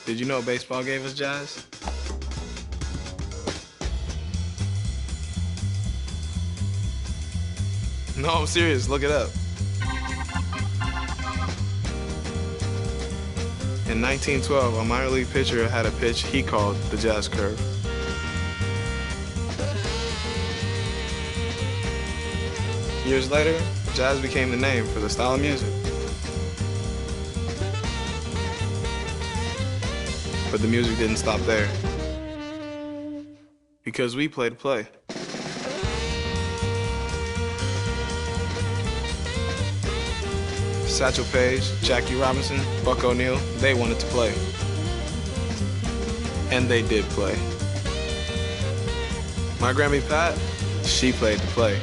Did you know baseball gave us jazz? No, I'm serious. Look it up. In 1912, a minor league pitcher had a pitch he called the jazz curve. Years later, jazz became the name for the style of music. But the music didn't stop there. Because we play to play. Satchel Paige, Jackie Robinson, Buck O'Neil, they wanted to play. And they did play. My Grammy Pat, she played to play.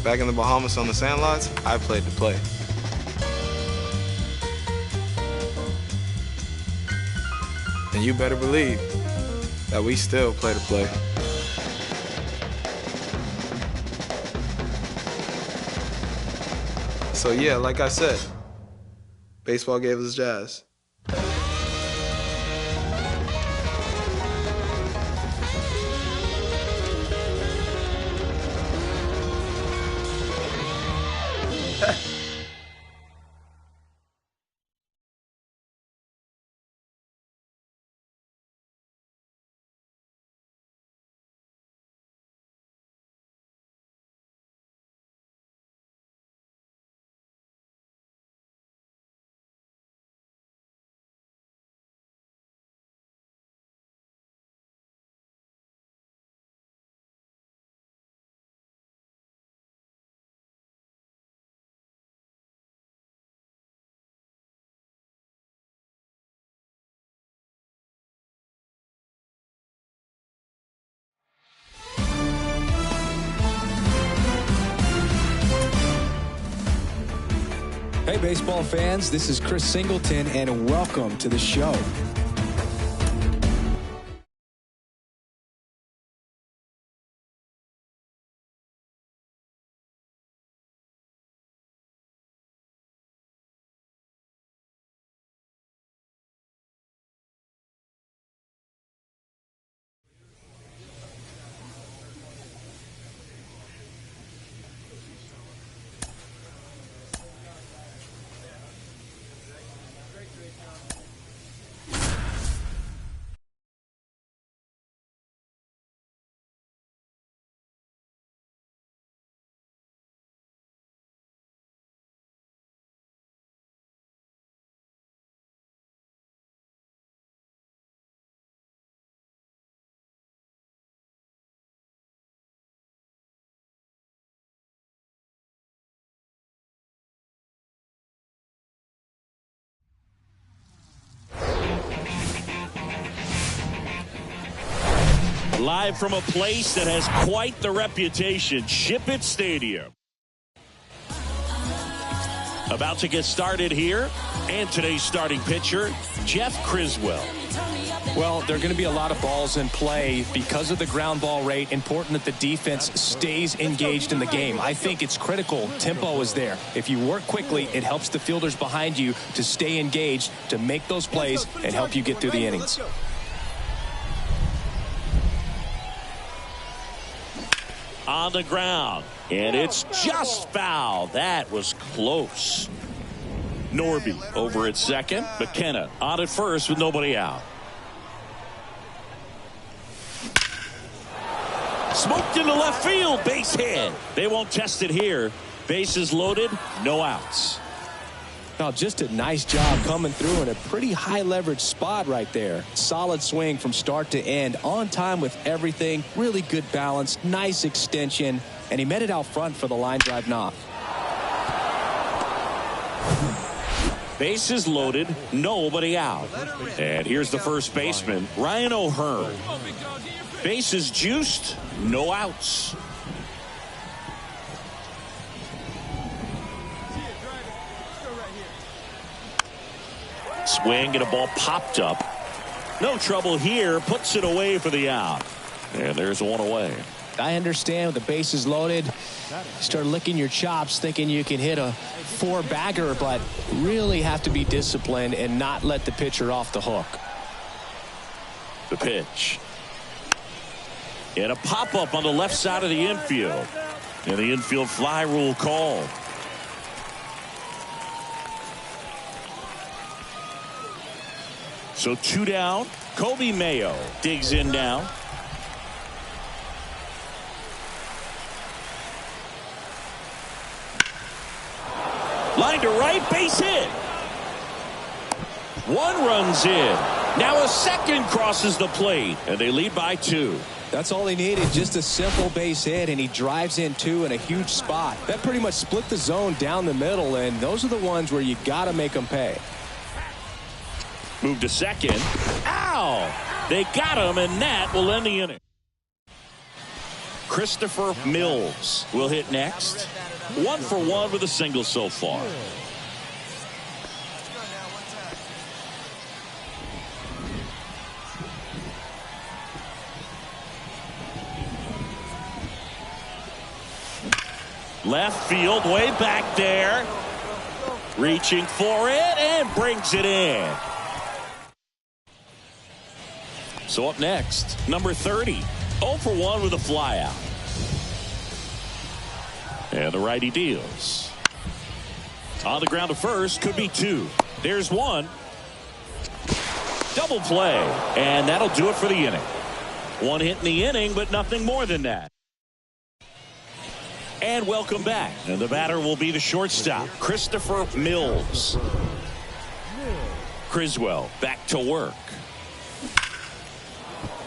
Back in the Bahamas on the sandlots, I played to play. And you better believe that we still play to play. So yeah, like I said, baseball gave us jazz. Hey, baseball fans, this is Chris Singleton, and welcome to the show. Live from a place that has quite the reputation, Ship It Stadium. About to get started here, and today's starting pitcher, Jeff Criswell. Well, there are going to be a lot of balls in play because of the ground ball rate. Important that the defense stays engaged in the game. I think it's critical. Tempo is there. If you work quickly, it helps the fielders behind you to stay engaged, to make those plays, and help you get through the innings. On the ground, and it's just foul. That was close. Norby over at second. McKenna on at first with nobody out. Smoked into left field, base hit. They won't test it here. Bases loaded, no outs. Now, just a nice job coming through in a pretty high leverage spot right there. Solid swing from start to end, on time with everything. Really good balance, nice extension, and he met it out front for the line drive knock. Bases loaded, nobody out. And here's the first baseman, Ryan O'Hearn. Bases juiced, no outs. Swing and a ball popped up. No trouble here, puts it away for the out. And there's one away. I understand with the bases loaded, start licking your chops thinking you can hit a four-bagger, but really have to be disciplined and not let the pitcher off the hook. The pitch. And a pop-up on the left side of the infield. And the infield fly rule called. So 2 down. Kobe Mayo digs in now. Line to right, base hit. 1 runs in. Now a second crosses the plate, and they lead by 2. That's all he needed, just a simple base hit, and he drives in 2 in a huge spot. That pretty much split the zone down the middle, and those are the ones where you got to make them pay. Move to second. Ow! They got him, and that will end the inning. Christopher Mills will hit next. 1 for 1 with a single so far. Left field, way back there. Reaching for it and brings it in. So up next, number 30. 0 for 1 with a flyout. And the righty deals. On the ground to first, could be 2. There's 1. Double play. And that'll do it for the inning. 1 hit in the inning, but nothing more than that. And welcome back. And the batter will be the shortstop, Christopher Mills. Criswell back to work.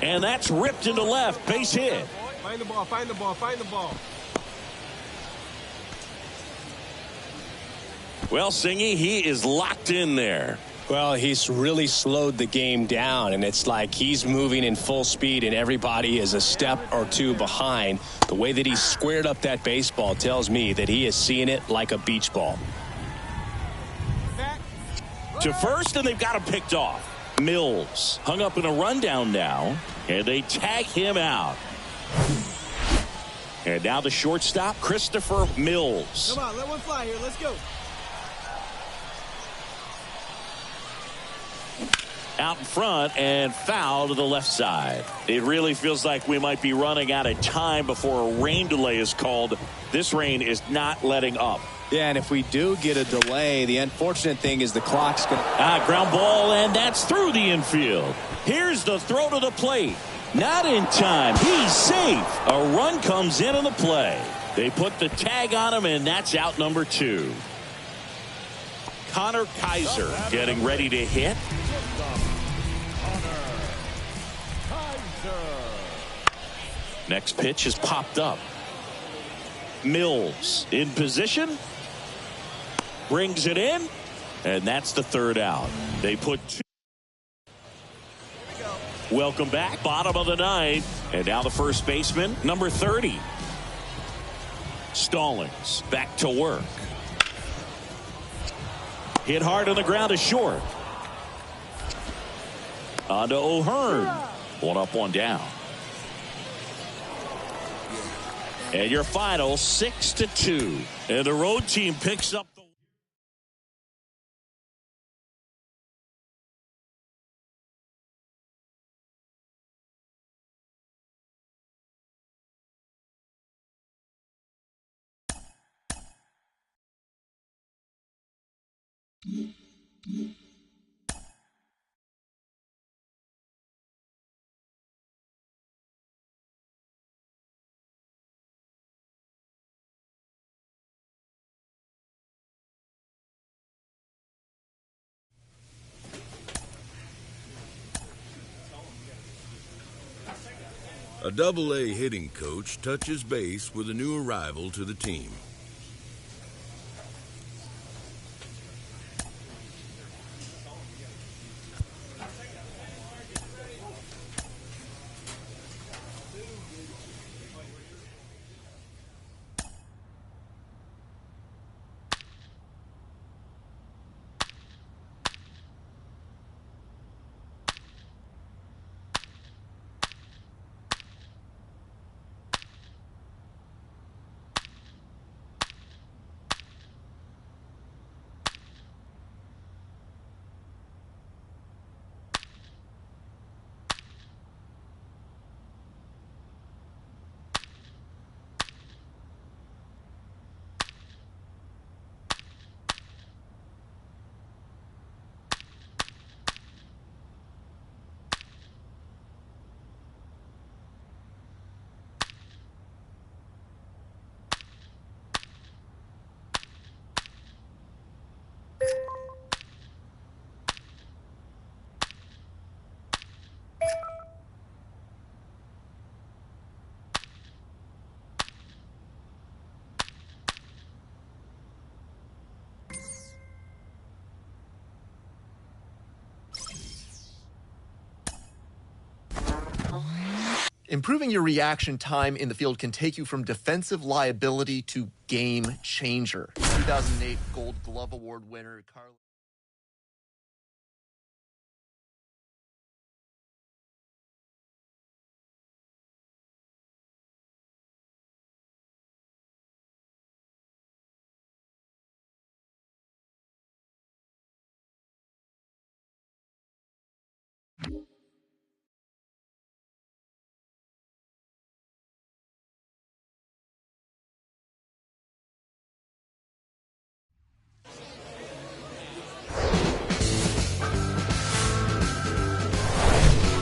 And that's ripped into left. Base hit. Find the ball, find the ball, find the ball. Well, Singy, he is locked in there. Well, he's really slowed the game down, and it's like he's moving in full speed, and everybody is a step or 2 behind. The way that he squared up that baseball tells me that he is seeing it like a beach ball. To first, and they've got him picked off. Mills hung up in a rundown now, and they tag him out. And now the shortstop, Christopher Mills. Come on, let one fly here. Let's go. Out in front and foul to the left side. It really feels like we might be running out of time before a rain delay is called. This rain is not letting up. Yeah, and if we do get a delay, the unfortunate thing is the clock's going to... Ground ball, and that's through the infield. Here's the throw to the plate. Not in time. He's safe. A run comes in on the play. They put the tag on him, and that's out number 2. Connor Kaiser getting ready to hit. Next pitch is popped up. Mills in position. Brings it in. And that's the 3rd out. They put 2. Welcome back. Bottom of the 9th. And now the first baseman, number 30. Stallings back to work. Hit hard on the ground to short. On to O'Hearn. 1 up, 1 down. And your final 6-2. And the road team picks up the... A Double-A hitting coach touches base with a new arrival to the team. Improving your reaction time in the field can take you from defensive liability to game changer. 2008 Gold Glove Award winner Carl.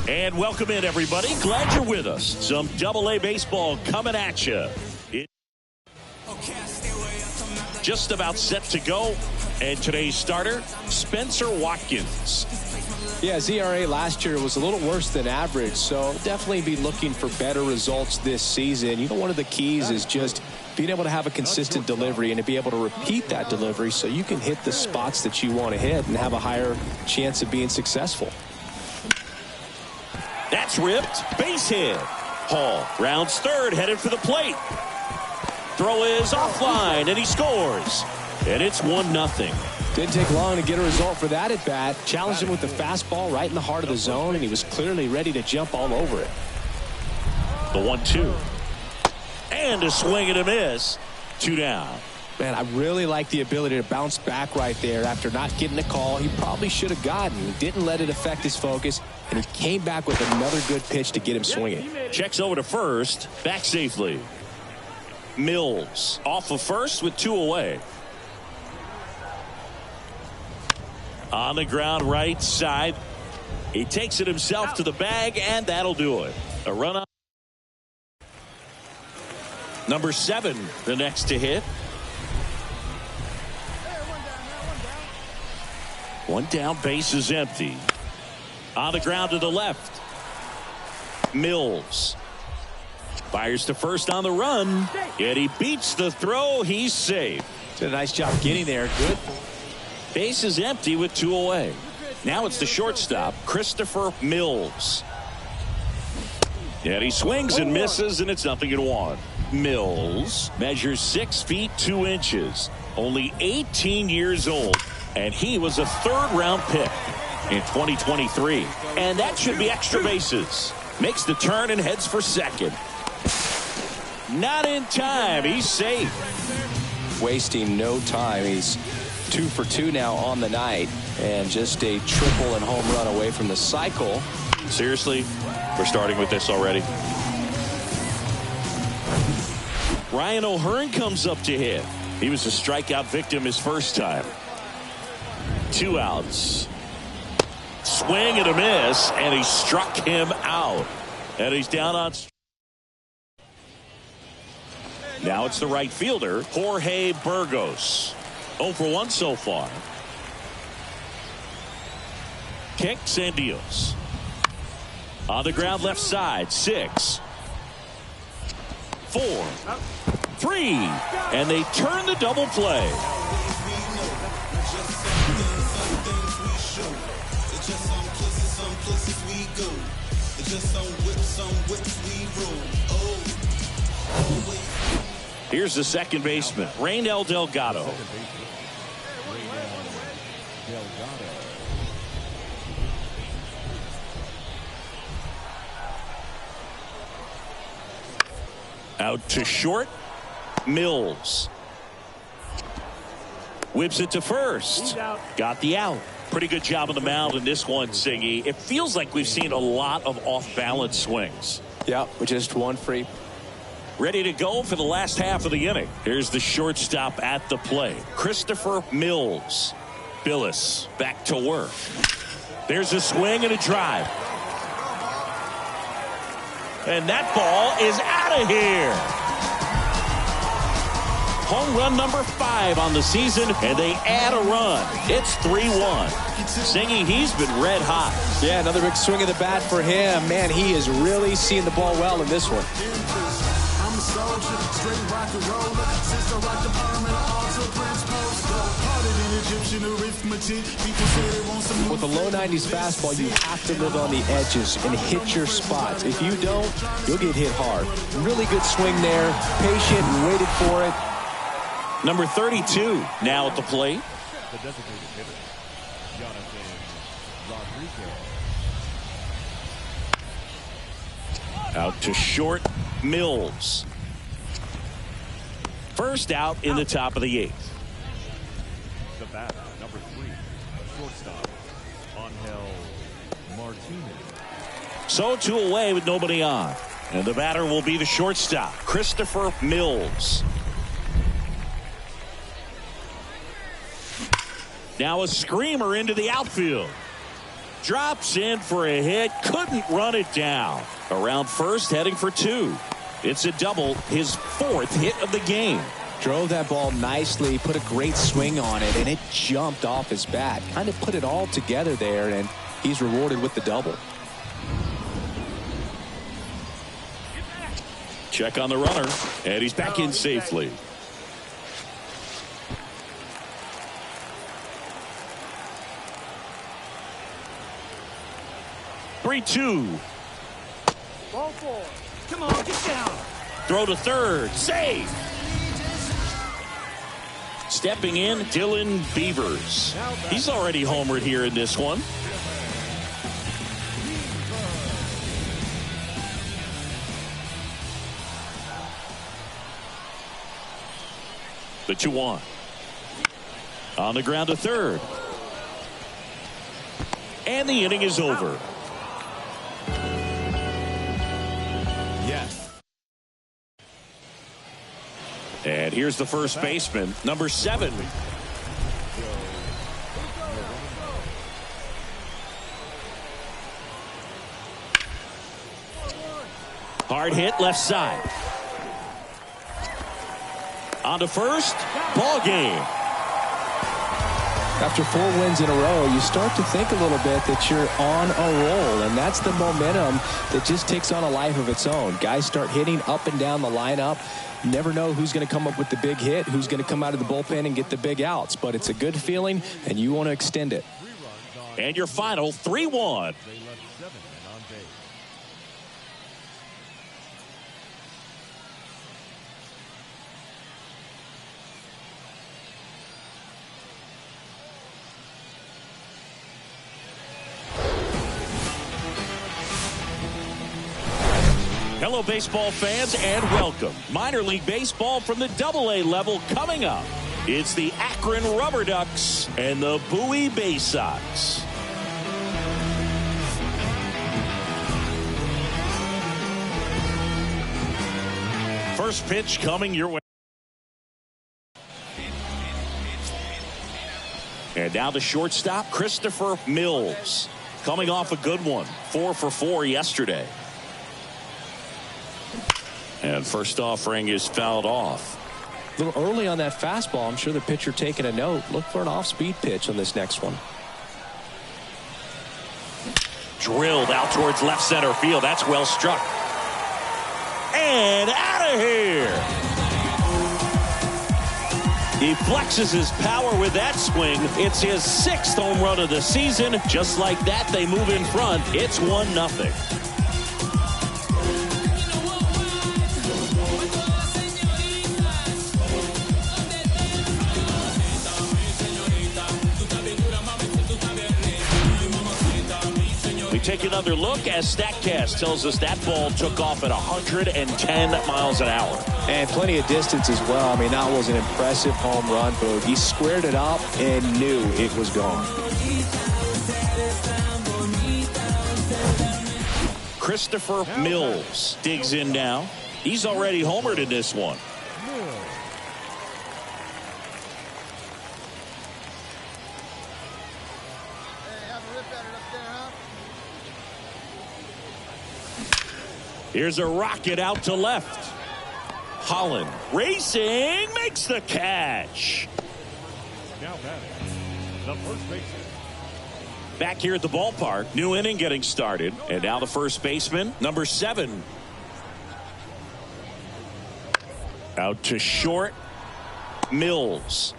And welcome in, everybody. Glad you're with us. Some AA baseball coming at you. Just about set to go. And today's starter, Spencer Watkins. Yeah, his ERA last year was a little worse than average, so definitely be looking for better results this season. You know, one of the keys is just being able to have a consistent delivery and to be able to repeat that delivery so you can hit the spots that you want to hit and have a higher chance of being successful. That's ripped. Base hit. Hall rounds third, headed for the plate. Throw is offline, and he scores. And it's 1-0. Didn't take long to get a result for that at bat. Challenged him with the fastball right in the heart of the zone, and he was clearly ready to jump all over it. The 1-2. And a swing and a miss. 2 down. Man, I really like the ability to bounce back right there after not getting the call he probably should have gotten. He didn't let it affect his focus, and he came back with another good pitch to get him swinging. Checks over to first. Back safely. Mills off of first with 2 away. On the ground right side. He takes it himself to the bag, and that'll do it. A run up. Number 7, the next to hit. One down, base is empty. On the ground to the left. Mills. Fires to first on the run. Yet he beats the throw. He's safe. Did a nice job getting there. Good. Base is empty with 2 away. Now it's the shortstop, Christopher Mills. Yet he swings and misses, and it's 0-1. Mills measures 6 feet 2 inches. Only 18 years old. And he was a 3rd-round pick in 2023. And that should be extra bases. Makes the turn and heads for second. Not in time. He's safe. Wasting no time. He's 2 for 2 now on the night. And just a triple and home run away from the cycle. Seriously? We're starting with this already? Ryan O'Hearn comes up to hit. He was a strikeout victim his first time. 2 outs. Swing and a miss, and he struck him out. And he's down on. Now it's the right fielder, Jorge Burgos. 0 for 1 so far. Kicks and deals. On the ground left side, 6. 4. 3. And they turn the double play. Here's the second baseman, Raynel Delgado. Out to short. Mills. Whips it to first. Got the out. Pretty good job on the mound in this one, Singy. It feels like we've seen a lot of off-balance swings. Yeah, just 1 free. Ready to go for the last half of the inning. Here's the shortstop at the plate, Christopher Mills. Billis back to work. There's a swing and a drive. And that ball is out of here. Home run number 5 on the season, and they add a run. It's 3-1. Singy, he's been red hot. Yeah, another big swing of the bat for him. Man, he is really seeing the ball well in this one. soldier, straight rock and roller. Since I rock the permanent altar, Prince Poster. Harder than Egyptian arithmetic. People say they want some. With a low 90s fastball, you have to live on the edges and hit your spots. If you don't, you'll get hit hard. Really good swing there. Patient, waited for it. Number 32 now at the plate. The designated hitter, Jonathan Rodriguez. Out to short, Mills. First out in the top of the 8th. The batter, number 3, shortstop, Angel Martinez. So 2 away with nobody on. And the batter will be the shortstop, Christopher Mills. Now a screamer into the outfield. Drops in for a hit. Couldn't run it down. Around first, heading for 2. It's a double, his 4th hit of the game. Drove that ball nicely, put a great swing on it, and it jumped off his bat. Kind of put it all together there, and he's rewarded with the double. Check on the runner, and he's back in safely. Three-two. Ball 4. Come on, get down. Throw to third. Safe. Stepping in, Dylan Beavers. He's already homered here in this one. The 2-1. On the ground to third. And the inning is over. Yes. And here's the first baseman, number 7. Hard hit left side. On to first. Ball game. After 4 wins in a row, you start to think a little bit that you're on a roll, and that's the momentum that just takes on a life of its own. Guys start hitting up and down the lineup. You never know who's going to come up with the big hit, who's going to come out of the bullpen and get the big outs, but it's a good feeling, and you want to extend it. And your final 3-1. They left 7 and on base. Hello, baseball fans, and welcome. Minor League Baseball from the AA level coming up. It's the Akron Rubber Ducks and the Bowie Bay Sox. First pitch coming your way. And now the shortstop, Christopher Mills. Coming off a good one. 4 for 4 yesterday. And first offering is fouled off. A little early on that fastball. I'm sure the pitcher taking a note. Look for an off-speed pitch on this next one. Drilled out towards left center field. That's well struck. And out of here. He flexes his power with that swing. It's his 6th home run of the season. Just like that, they move in front. It's 1-0. Take another look as StatCast tells us that ball took off at 110 miles an hour. And plenty of distance as well. I mean, that was an impressive home run, Boog. He squared it up and knew it was gone. Christopher Mills digs in now. He's already homered in this one. Here's a rocket out to left. Holland racing, makes the catch. Now batting, the first baseman. Back here at the ballpark, new inning getting started. And now the first baseman, number 7. Out to short. Mills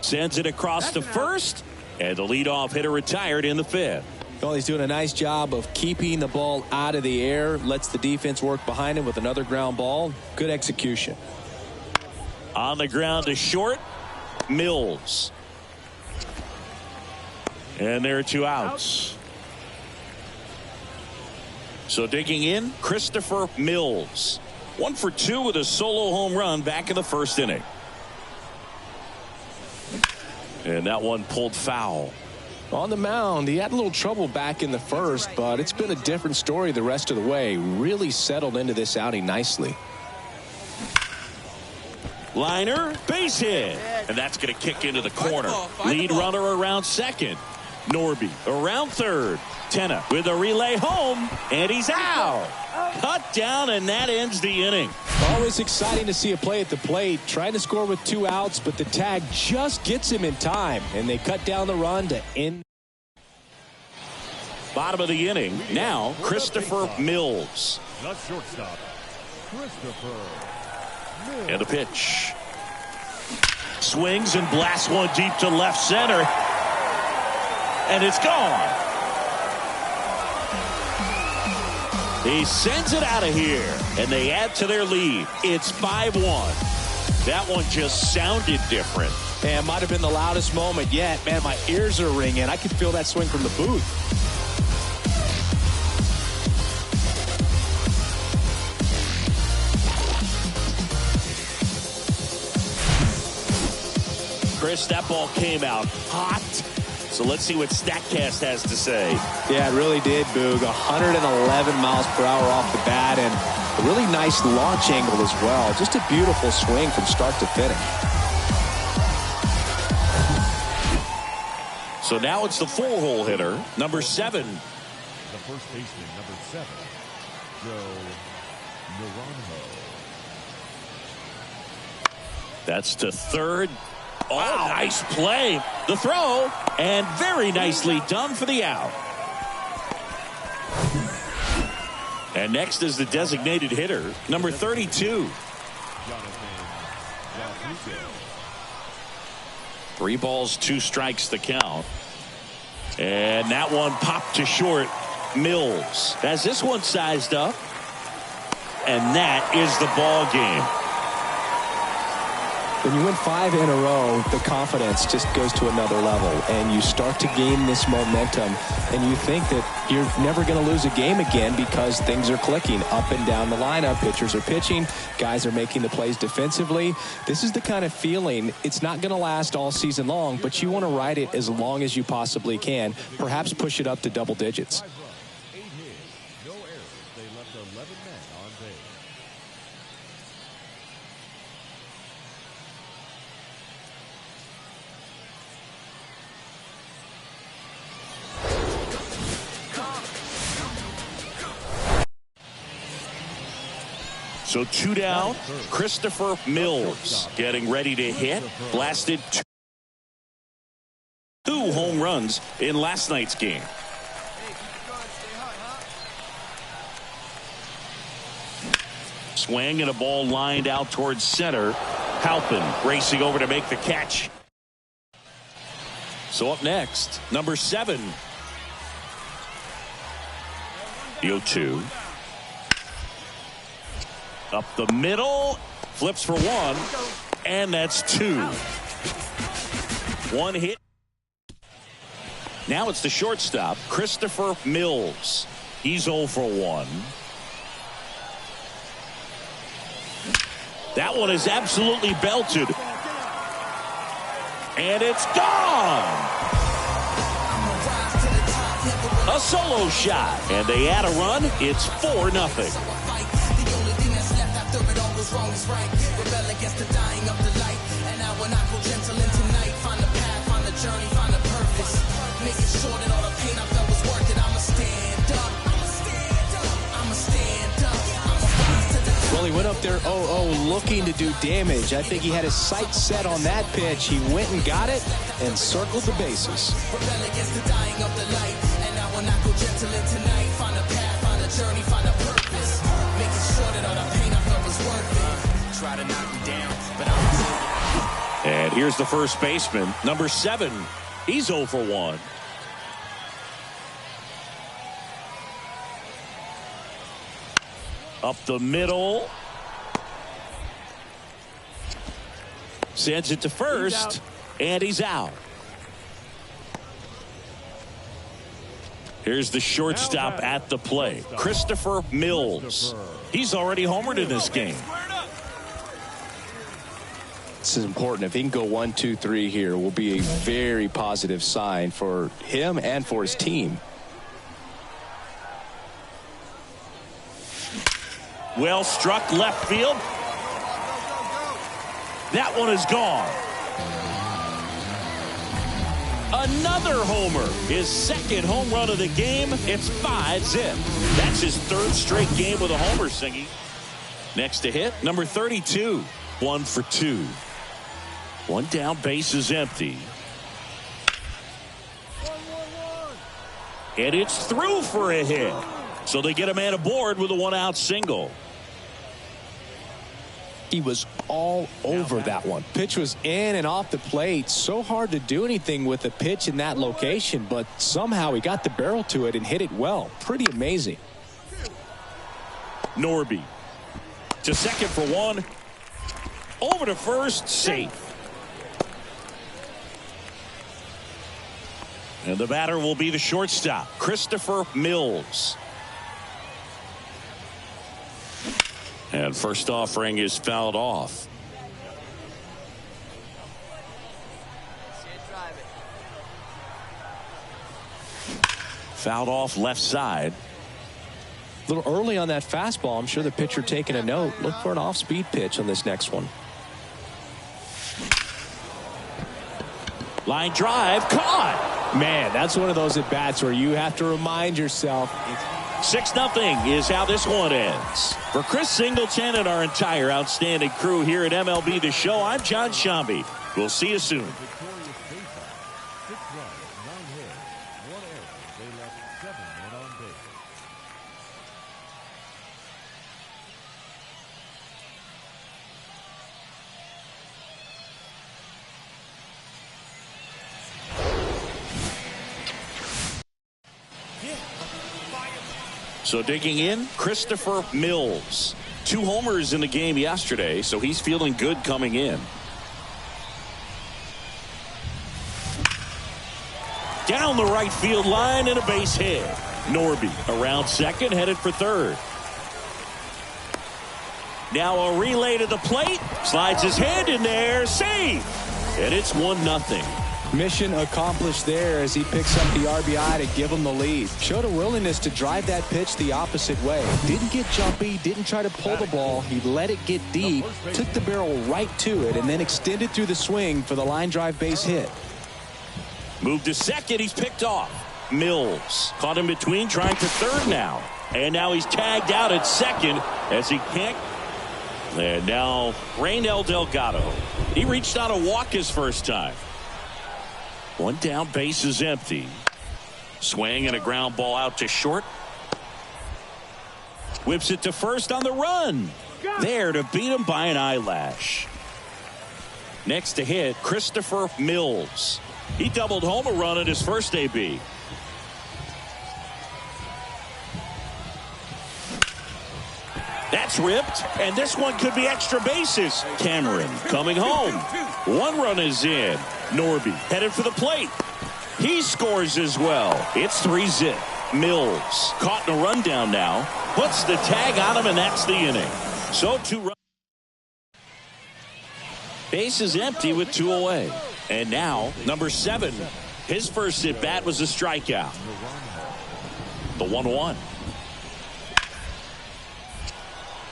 sends it across to first, and the leadoff hitter retired in the fifth. Well, he's doing a nice job of keeping the ball out of the air, lets the defense work behind him with another ground ball. Good execution. On the ground to short. Mills. And there are 2 outs. So digging in, Christopher Mills. 1 for 2 with a solo home run back in the first inning. And that one pulled foul. On the mound, he had a little trouble back in the first, but it's been a different story the rest of the way. Really settled into this outing nicely. Liner, base hit. And that's going to kick into the corner. Lead runner around second. Norby around third. Tenna with a relay home, and he's out. Cut down, and that ends the inning. Always exciting to see a play at the plate. Trying to score with 2 outs, but the tag just gets him in time, and they cut down the run to end. Bottom of the inning. Now, Christopher Mills. The shortstop, Christopher Mills. And a pitch. Swings and blasts one deep to left center. And it's gone. He sends it out of here, and they add to their lead. It's 5-1. That one just sounded different. Man, might have been the loudest moment yet. Man, my ears are ringing. I could feel that swing from the booth. Chris, that ball came out hot. So let's see what StatCast has to say. Yeah, it really did, Boog. 111 miles per hour off the bat, and a really nice launch angle as well. Just a beautiful swing from start to finish. So now it's the 4-hole hitter, number 7. The first baseman, number 7, Joe Naranjo. That's to third. Oh, nice play. The throw, and very nicely done for the out. And next is the designated hitter, number 32. 3 balls, 2 strikes the count. And that one popped to short. Mills has this one sized up. And that is the ball game. When you win 5 in a row, the confidence just goes to another level, and you start to gain this momentum, and you think that you're never going to lose a game again because things are clicking up and down the lineup. Pitchers are pitching. Guys are making the plays defensively. This is the kind of feeling, it's not going to last all season long, but you want to ride it as long as you possibly can, perhaps push it up to double digits. 8 hits, no errors. They left 11 men on base. So 2 down, Christopher Mills getting ready to hit. Blasted 2 home runs in last night's game. Swing and a ball lined out towards center. Halpin racing over to make the catch. So up next, number 7. The 0-2. Up the middle, flips for 1, and that's 2. 1 hit. Now it's the shortstop, Christopher Mills. He's 0 for 1. That one is absolutely belted. And it's gone. A solo shot, and they add a run. It's 4-0. Wrong is right. Rebel against the dying of the light. And I will not go gentle into night. Find the path, find the journey, find the purpose. Making sure that all the pain I felt was worth it. I'ma stand up. I'ma stand up. I'ma stand up. I'ma rise to the top. Well, he went up there 0-0 looking to do damage. I think he had his sights set on that pitch. He went and got it and circled the bases. Rebel against the dying of the light. And I will not go gentle into night. Find the path, find the journey, find the purpose. Making sure that all the pain I felt was worth it. Here's the first baseman, number 7. He's 0 for 1. Up the middle. Sends it to first, and he's out. Here's the shortstop at the plate, Christopher Mills. He's already homered in this game. This is important. If he can go 1, 2, 3 here, will be a very positive sign for him and for his team. Well struck left field. That one is gone. Another homer. His second home run of the game. It's 5-zip. That's his 3rd straight game with a homer, Singy. Next to hit, number 32. 1 for 2. 1 down, base is empty. And it's through for a hit. So they get a man aboard with a 1-out single. He was all over that one. Pitch was in and off the plate. So hard to do anything with a pitch in that location, but somehow he got the barrel to it and hit it well. Pretty amazing. Norby to second for 1. Over to first, safe. And the batter will be the shortstop, Christopher Mills. And first offering is fouled off. Fouled off left side. A little early on that fastball. I'm sure the pitcher taking a note. Look for an off-speed pitch on this next one. Line drive, caught. Man, that's one of those at-bats where you have to remind yourself. 6-0 is how this one ends. For Chris Singleton and our entire outstanding crew here at MLB The Show, I'm John Shambi. We'll see you soon. So digging in, Christopher Mills. 2 homers in the game yesterday, so he's feeling good coming in. Down the right field line and a base hit. Norby around second, headed for third. Now a relay to the plate. Slides his hand in there. Safe. And it's 1-0. Mission accomplished there as he picks up the RBI to give him the lead. Showed a willingness to drive that pitch the opposite way. Didn't get jumpy, didn't try to pull the ball. He let it get deep, took the barrel right to it, and then extended through the swing for the line drive base hit. Moved to second. He's picked off. Mills caught in between, trying for third now. And now he's tagged out at second as he can't. And now Raynel Delgado. He reached out a walk his first time. 1 down, base is empty. Swing and a ground ball out to short. Whips it to first on the run. There to beat him by an eyelash. Next to hit, Christopher Mills. He doubled home a run at his first AB. That's ripped, and this one could be extra bases. Cameron coming home. 1 run is in. Norby headed for the plate. He scores as well. It's 3-zip. Mills caught in a rundown now. Puts the tag on him, and that's the inning. So 2 runs. Base is empty with 2 away. And now, number 7. His first at-bat was a strikeout. The 1-1.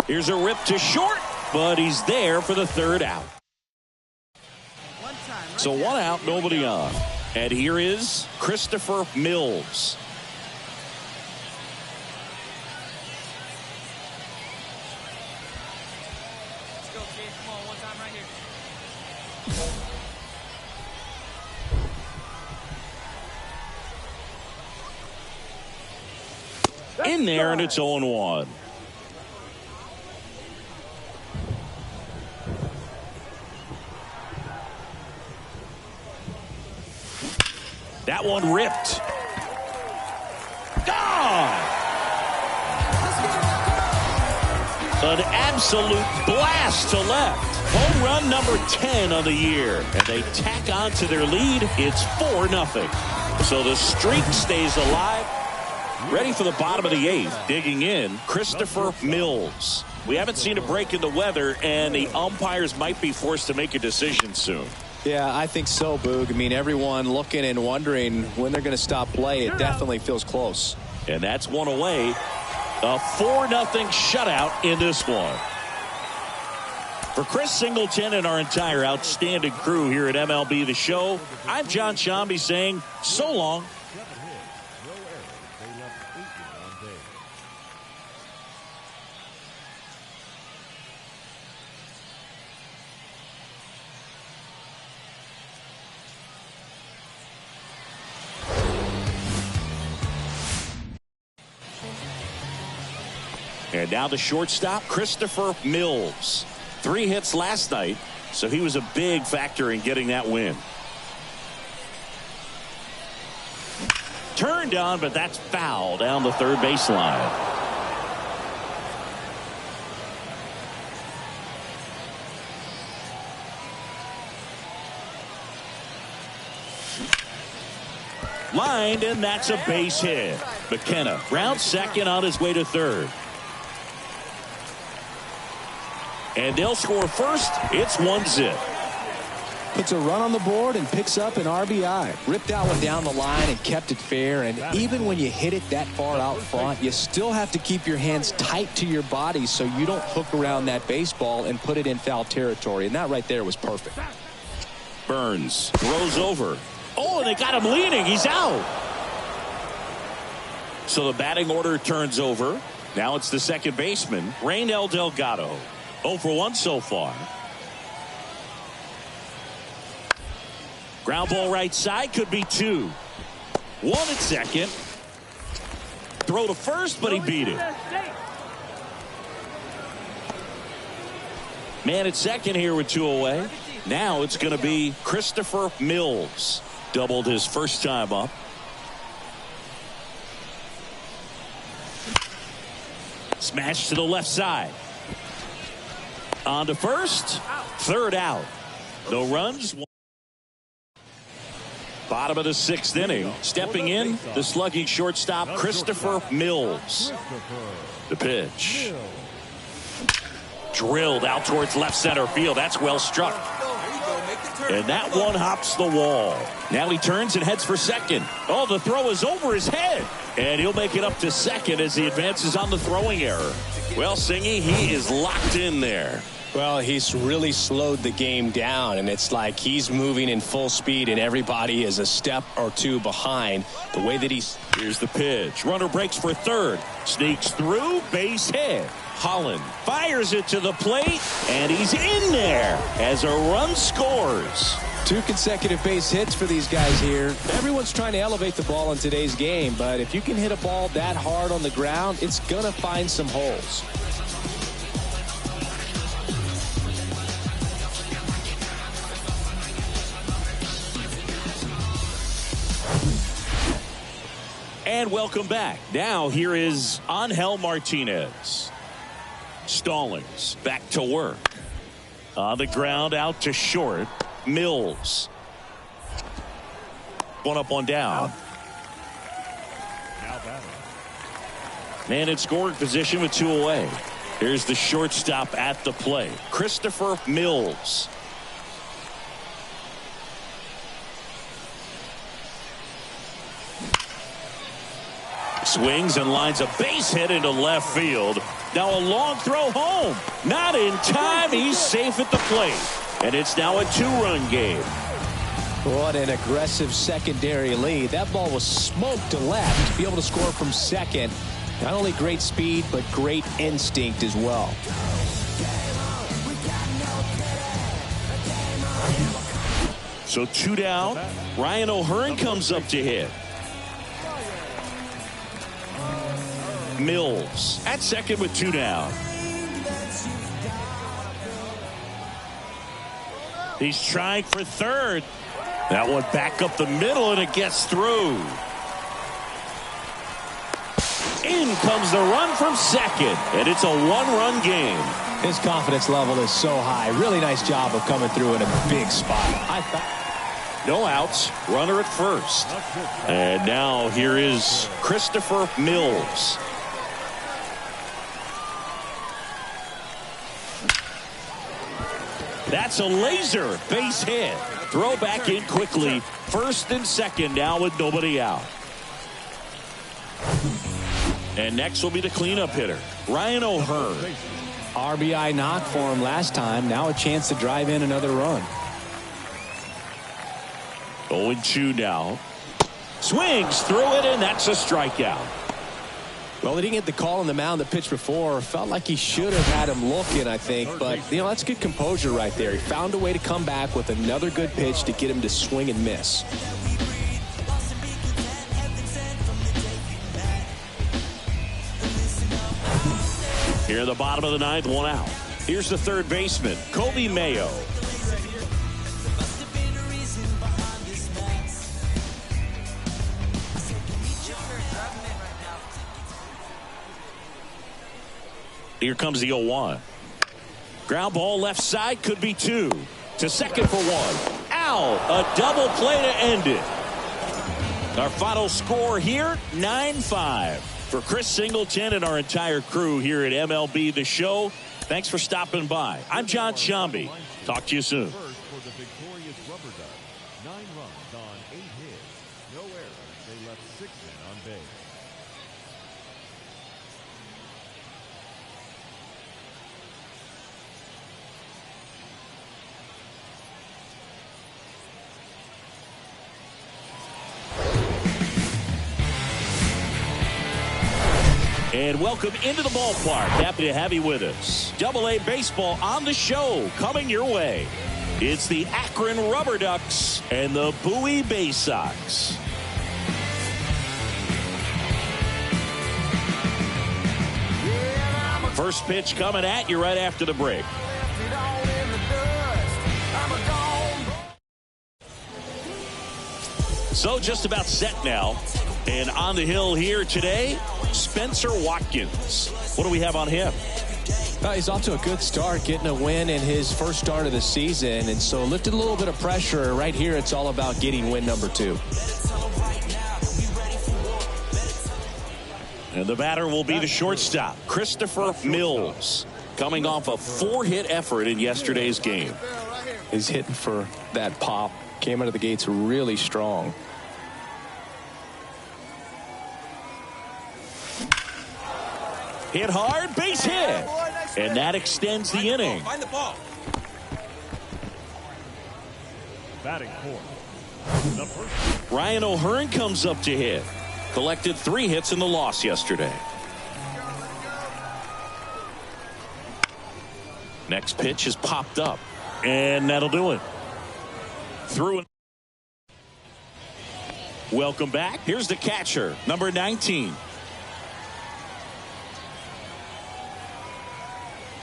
Here's a rip to short, but he's there for the 3rd out. So 1 out, nobody on. And here is Christopher Mills. Let's go, kid. Come on, one time right here. In there, and it's 0-1. That one ripped. Gone! An absolute blast to left. Home run number 10 of the year. And they tack on to their lead. It's 4-0. So the streak stays alive. Ready for the bottom of the 8th. Digging in, Christopher Mills. We haven't seen a break in the weather, and the umpires might be forced to make a decision soon. Yeah, I think so, Boog. I mean, everyone looking and wondering when they're going to stop play. It definitely feels close. And that's one away. A 4-0 shutout in this one. For Chris Singleton and our entire outstanding crew here at MLB The Show, I'm John Shambi saying so long. And now the shortstop, Christopher Mills. 3 hits last night, so he was a big factor in getting that win. Turned on, but that's foul down the third baseline. Lined, and that's a base hit. McKenna rounds second on his way to third. And they'll score first. It's 1-0. Puts a run on the board and picks up an RBI. Ripped that one down the line and kept it fair. And even when you hit it that far out front, you still have to keep your hands tight to your body so you don't hook around that baseball and put it in foul territory. And that right there was perfect. Burns throws over. Oh, and they got him leaning. He's out. So the batting order turns over. Now it's the second baseman, Raynel Delgado. 0 for 1 so far. Ground ball right side, could be 2. 1 at second. Throw to first, but he beat it. Man at second here with 2 away. Now it's going to be Christopher Mills. Doubled his first time up. Smash to the left side. On to first. Third out. No runs. Bottom of the 6th inning. Stepping in, the slugging shortstop, Christopher Mills. The pitch. Drilled out towards left center field. That's well struck. And that one hops the wall. Now he turns and heads for second. Oh, the throw is over his head. And he'll make it up to second as he advances on the throwing error. Well, Singy, he is locked in there. Well, he's really slowed the game down, and it's like he's moving in full speed, and everybody is a step or 2 behind. The way that he's... Here's the pitch. Runner breaks for third. Sneaks through. Base hit. Holland fires it to the plate, and he's in there as a run scores. 2 consecutive base hits for these guys here. Everyone's trying to elevate the ball in today's game, but if you can hit a ball that hard on the ground, it's going to find some holes. And welcome back. Now here is Angel Martinez. Stallings back to work. On the ground out to short. Mills. 1 up, 1 down. Man in scoring position with 2 away. Here's the shortstop at the plate, Christopher Mills. Swings and lines a base hit into left field. Now a long throw home. Not in time. He's safe at the plate. And it's now a 2-run game. What an aggressive secondary lead. That ball was smoked to left. To be able to score from second, not only great speed, but great instinct as well. So 2 down. Ryan O'Hearn comes up to hit. Mills at second with 2 down. He's trying for third. That one back up the middle, and it gets through. In comes the run from second, and it's a one-run game. His confidence level is so high. Really nice job of coming through in a big spot. No outs, runner at first. And now here is Christopher Mills. That's a laser base hit. Throw back in quickly. First and second now with nobody out. And next will be the cleanup hitter, Ryan O'Hearn. RBI knock for him last time. Now a chance to drive in another run. 0-2 now. Swings through it, and that's a strikeout. Well, he didn't get the call on the mound the pitch before. Felt like he should have had him looking, I think. But, you know, that's good composure right there. He found a way to come back with another good pitch to get him to swing and miss. Here in the bottom of the ninth, one out. Here's the third baseman, Kobe Mayo. Here comes the 0-1. Ground ball left side, could be two. To second for one. Out. A double play to end it. Our final score here, 9-5. For Chris Singleton and our entire crew here at MLB The Show, thanks for stopping by. I'm John Sciambi. Talk to you soon. For the victorious Rubber Ducks, 9 runs on 8 hits, no errors. They left 6 men on base. And welcome into the ballpark. Happy to have you with us. Double-A baseball on the show coming your way. It's the Akron Rubber Ducks and the Bowie Bay Sox. First pitch coming at you right after the break. So just about set now. And on the hill here today, Spencer Watkins. What do we have on him? He's off to a good start, getting a win in his first start of the season. And so lifted a little bit of pressure. Right here, it's all about getting win number 2. And the batter will be the shortstop, Christopher Mills, coming off a 4-hit effort in yesterday's game. He's hitting for that pop. Came out of the gates really strong. Hit hard, base hit. And that extends the inning. Find the ball. Batting fourth, the first. Ryan O'Hearn comes up to hit. Collected 3 hits in the loss yesterday. Next pitch is popped up. And that'll do it. Through and welcome back. Here's the catcher, number 19.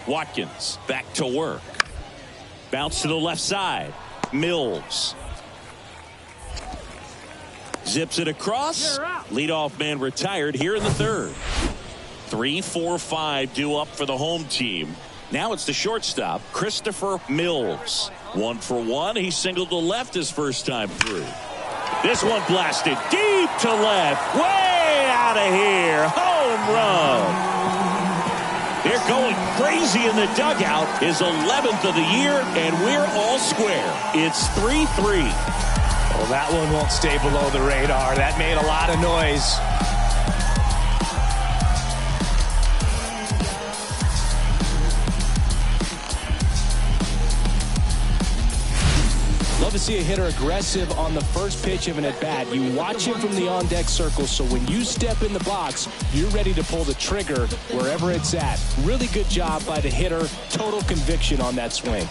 Watkins back to work. Bounce to the left side. Mills zips it across. Leadoff man retired here in the third. 3, 4, 5 due up for the home team. Now it's the shortstop, Christopher Mills. 1 for 1. He singled to left his first time through. This one blasted deep to left. Way out of here. Home run. They're going crazy in the dugout. His 11th of the year, and we're all square. It's 3-3. Well, that one won't stay below the radar. That made a lot of noise. Love to see a hitter aggressive on the first pitch of an at-bat. You watch him from the on-deck circle, so when you step in the box, you're ready to pull the trigger wherever it's at. Really good job by the hitter. Total conviction on that swing.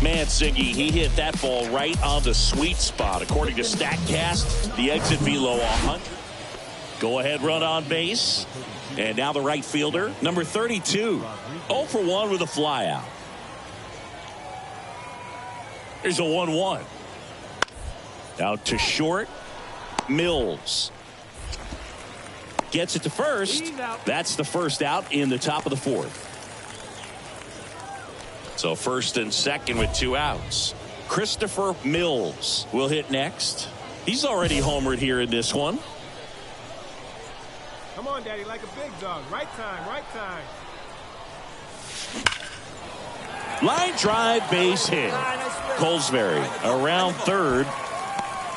Man, Siggy, he hit that ball right on the sweet spot. According to StatCast, the exit velo 100. Go ahead run on base. And now the right fielder, number 32. 0 for 1 with a flyout. Here's a 1-1. Out to short. Mills gets it to first. That's the first out in the top of the fourth. So first and second with 2 outs. Christopher Mills will hit next. He's already homered here in this one. Come on, Daddy, like a big dog. Right time, right time. Line drive, base hit. Colesbury around third.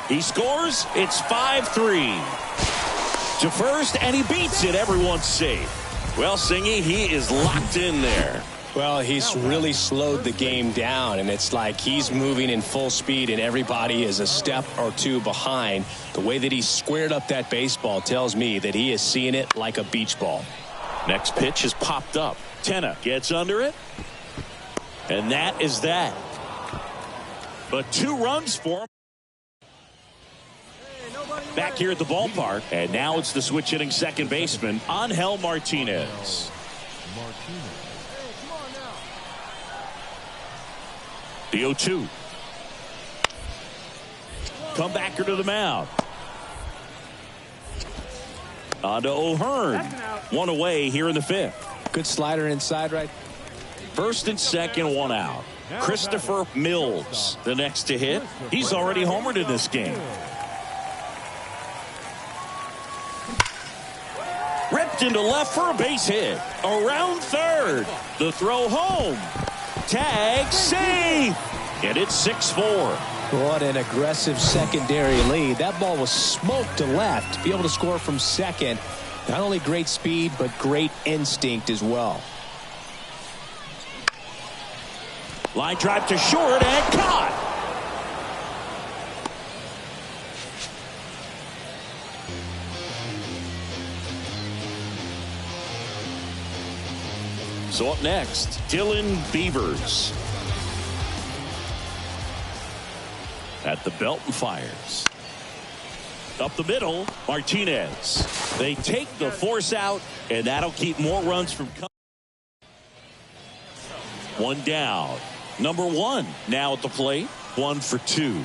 He scores. It's 5-3. To first, and he beats it. Everyone's safe. Well, Singy, he is locked in there. Well, he's really slowed the game down, and it's like he's moving in full speed, and everybody is a step or two behind. The way that he squared up that baseball tells me that he is seeing it like a beach ball. Next pitch is popped up. Tenna gets under it, and that is that. But 2 runs for him. Back here at the ballpark, and now it's the switch hitting second baseman, Angel Martinez. The 0-2. Comebacker to the mound. On to O'Hearn. 1 away here in the 5th. Good slider inside right. First and second, 1 out. Christopher Mills, the next to hit. He's already homered in this game. Ripped into left for a base hit. Around third. The throw home. Tag, safe. And it's 6-4. What an aggressive secondary lead. That ball was smoked to left. To be able to score from second, not only great speed, but great instinct as well. Line drive to short and caught. So up next, Dylan Beavers. At the belt and fires. Up the middle, Martinez. They take the force out, and that'll keep more runs from coming. 1 down. Number 1 now at the plate. 1 for 2.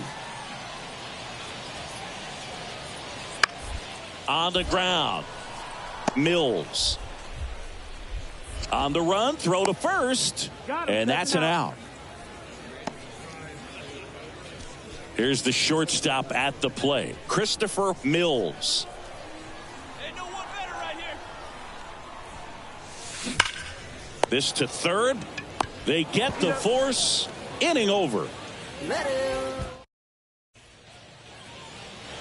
On the ground. Mills. On the run, throw to first, and that's an out. Here's the shortstop at the plate, Christopher Mills. Ain't no one better right here. This to third. They get the force. Inning over.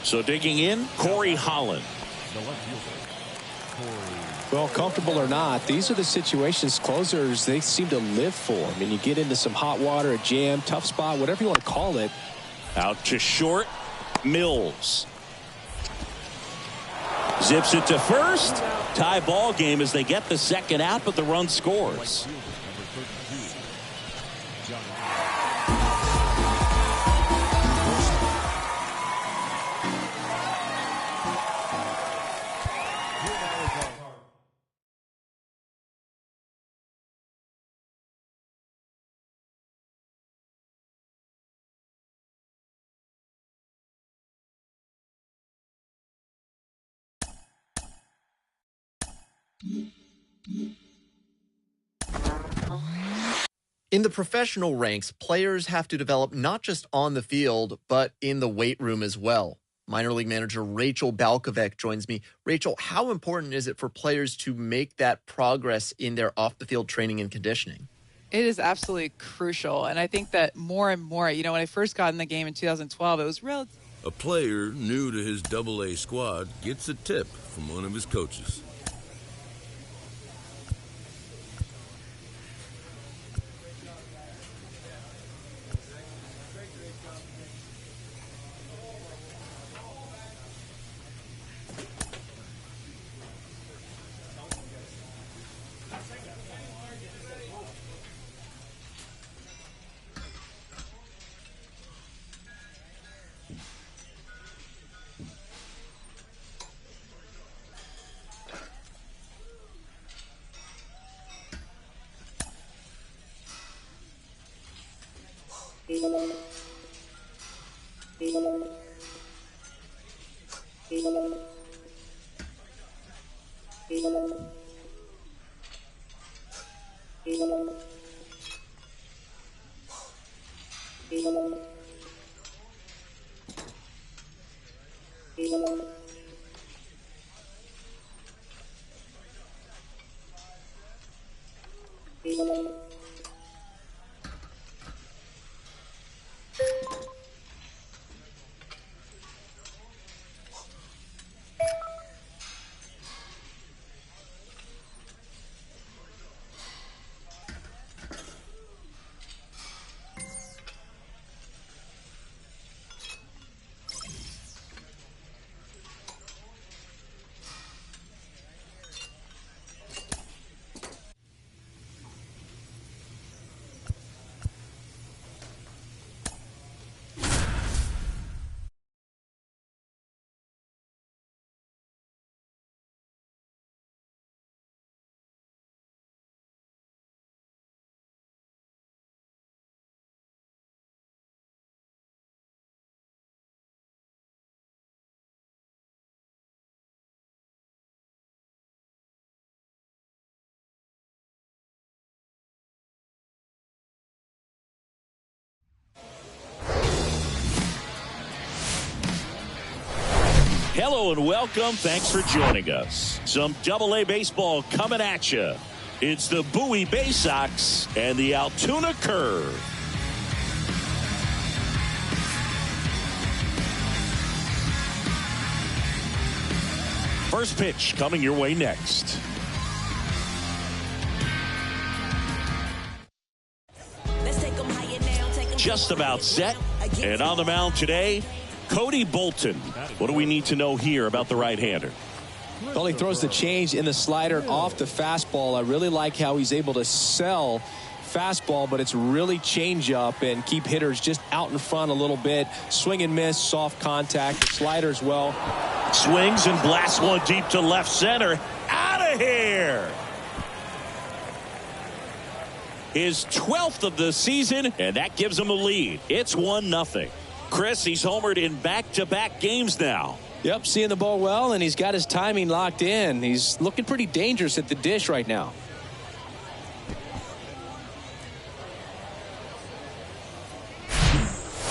So digging in, Corey Holland. Well, comfortable or not, these are the situations closers they seem to live for. I mean, you get into some hot water, a jam, tough spot, whatever you want to call it. Out to short, Mills. Zips it to first. Tie ball game as they get the second out, but the run scores. In the professional ranks, players have to develop not just on the field, but in the weight room as well. Minor league manager Rachel Balkovec joins me. Rachel, how important is it for players to make that progress in their off-the-field training and conditioning? It is absolutely crucial, and I think that more and more, when I first got in the game in 2012, it was real. A player new to his AA squad gets a tip from one of his coaches. Hello and welcome. Thanks for joining us. Some Double-A baseball coming at you. It's the Bowie Bay Sox and the Altoona Curve. First pitch coming your way next. Just about set. And on the mound today, Cody Bolton. What do we need to know here about the right-hander? Well, he throws the change in the slider off the fastball. I really like how he's able to sell fastball, but it's really change up and keep hitters just out in front a little bit. Swing and miss, soft contact, the slider as well. Swings and blasts one deep to left center. Out of here! His 12th of the season, and that gives him a lead. It's 1-0. Chris, he's homered in back-to-back games now. Yep, seeing the ball well, and he's got his timing locked in. He's looking pretty dangerous at the dish right now.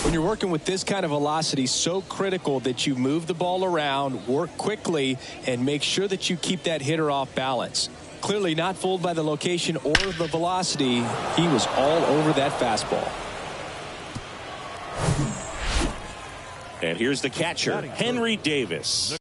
When you're working with this kind of velocity, so critical that you move the ball around, work quickly, and make sure that you keep that hitter off balance. Clearly not fooled by the location or the velocity. He was all over that fastball. And here's the catcher, Henry Davis.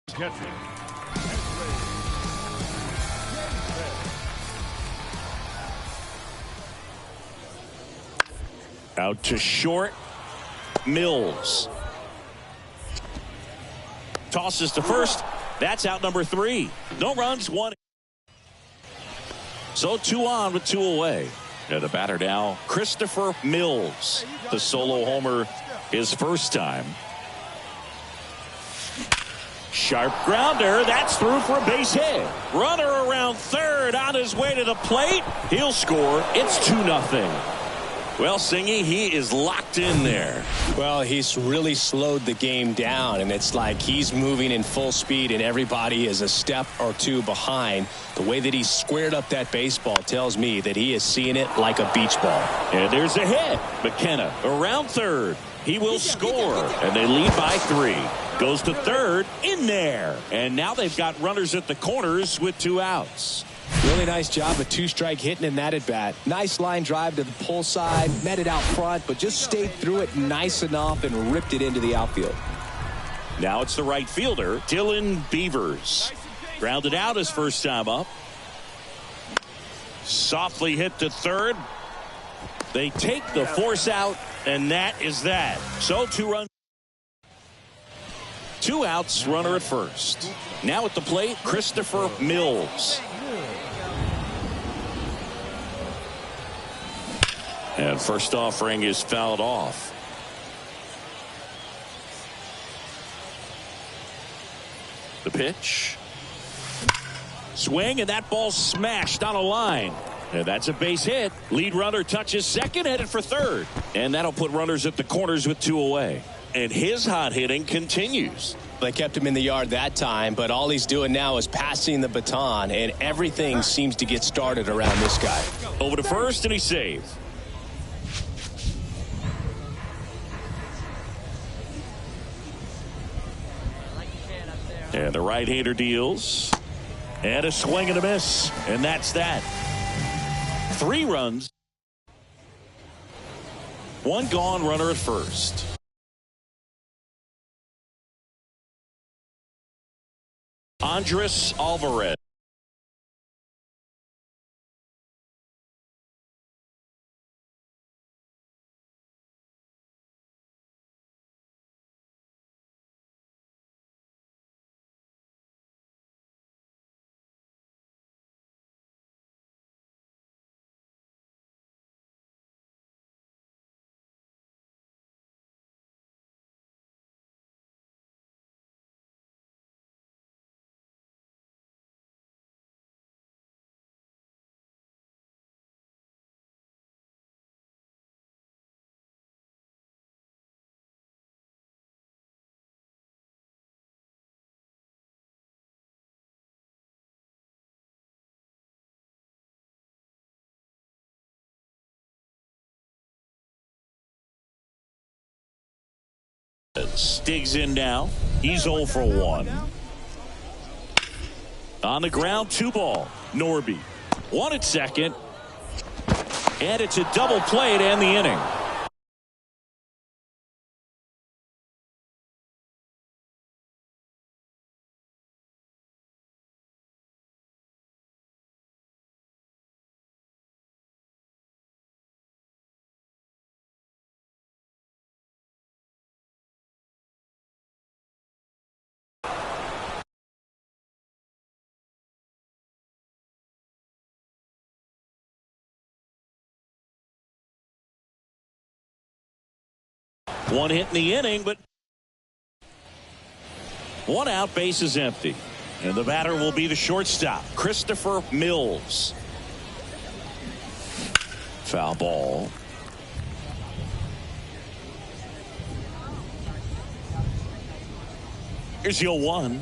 Catching. Out to short. Mills. Tosses to first. That's out number 3. No runs, 1. So 2 on with 2 away. And the batter now, Christopher Mills. The solo homer his first time. Sharp grounder. That's through for a base hit. Runner around third on his way to the plate. He'll score. It's 2-0. Well, Singy, he is locked in there. Well, he's really slowed the game down, and it's like he's moving in full speed, and everybody is a step or 2 behind. The way that he squared up that baseball tells me that he is seeing it like a beach ball. And there's a hit. McKenna around third. He will score, and they lead by 3. Goes to third, in there. And now they've got runners at the corners with 2 outs. Really nice job of 2-strike hitting in that at-bat. Nice line drive to the pull side, met it out front, but just stayed through it nice enough and ripped it into the outfield. Now it's the right fielder, Dylan Beavers. Grounded out his first time up. Softly hit to third. They take the force out, and that is that. So 2 runs. 2 outs, runner at first. Now at the plate, Christopher Mills. And first offering is fouled off. The pitch. Swing, and that ball smashed on a line. And that's a base hit. Lead runner touches second, headed for third. And that'll put runners at the corners with 2 away. And his hot hitting continues. They kept him in the yard that time, but all he's doing now is passing the baton, and everything seems to get started around this guy. Over to first, and he saves. And the right-hander deals. And a swing and a miss. And that's that. 3 runs. 1 gone, runner at first. Andres Alvarez. Digs in now. He's 0 for 1. On the ground, 2 ball. Norby. 1 at second. And it's a double play to end the inning. One hit in the inning, but 1 out, base is empty. And the batter will be the shortstop, Christopher Mills. Foul ball. Here's the 0-1.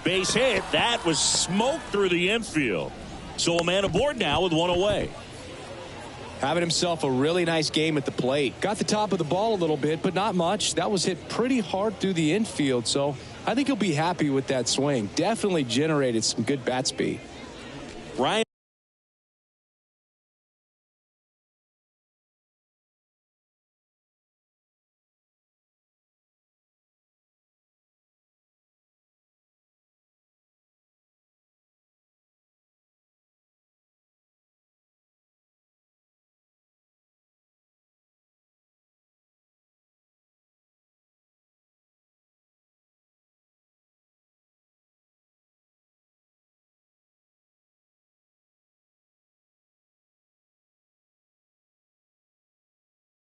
Base hit. That was smoked through the infield. So a man aboard now with 1 away. Having himself a really nice game at the plate. Got the top of the ball a little bit, but not much. That was hit pretty hard through the infield, so I think he'll be happy with that swing. Definitely generated some good bat speed. Ryan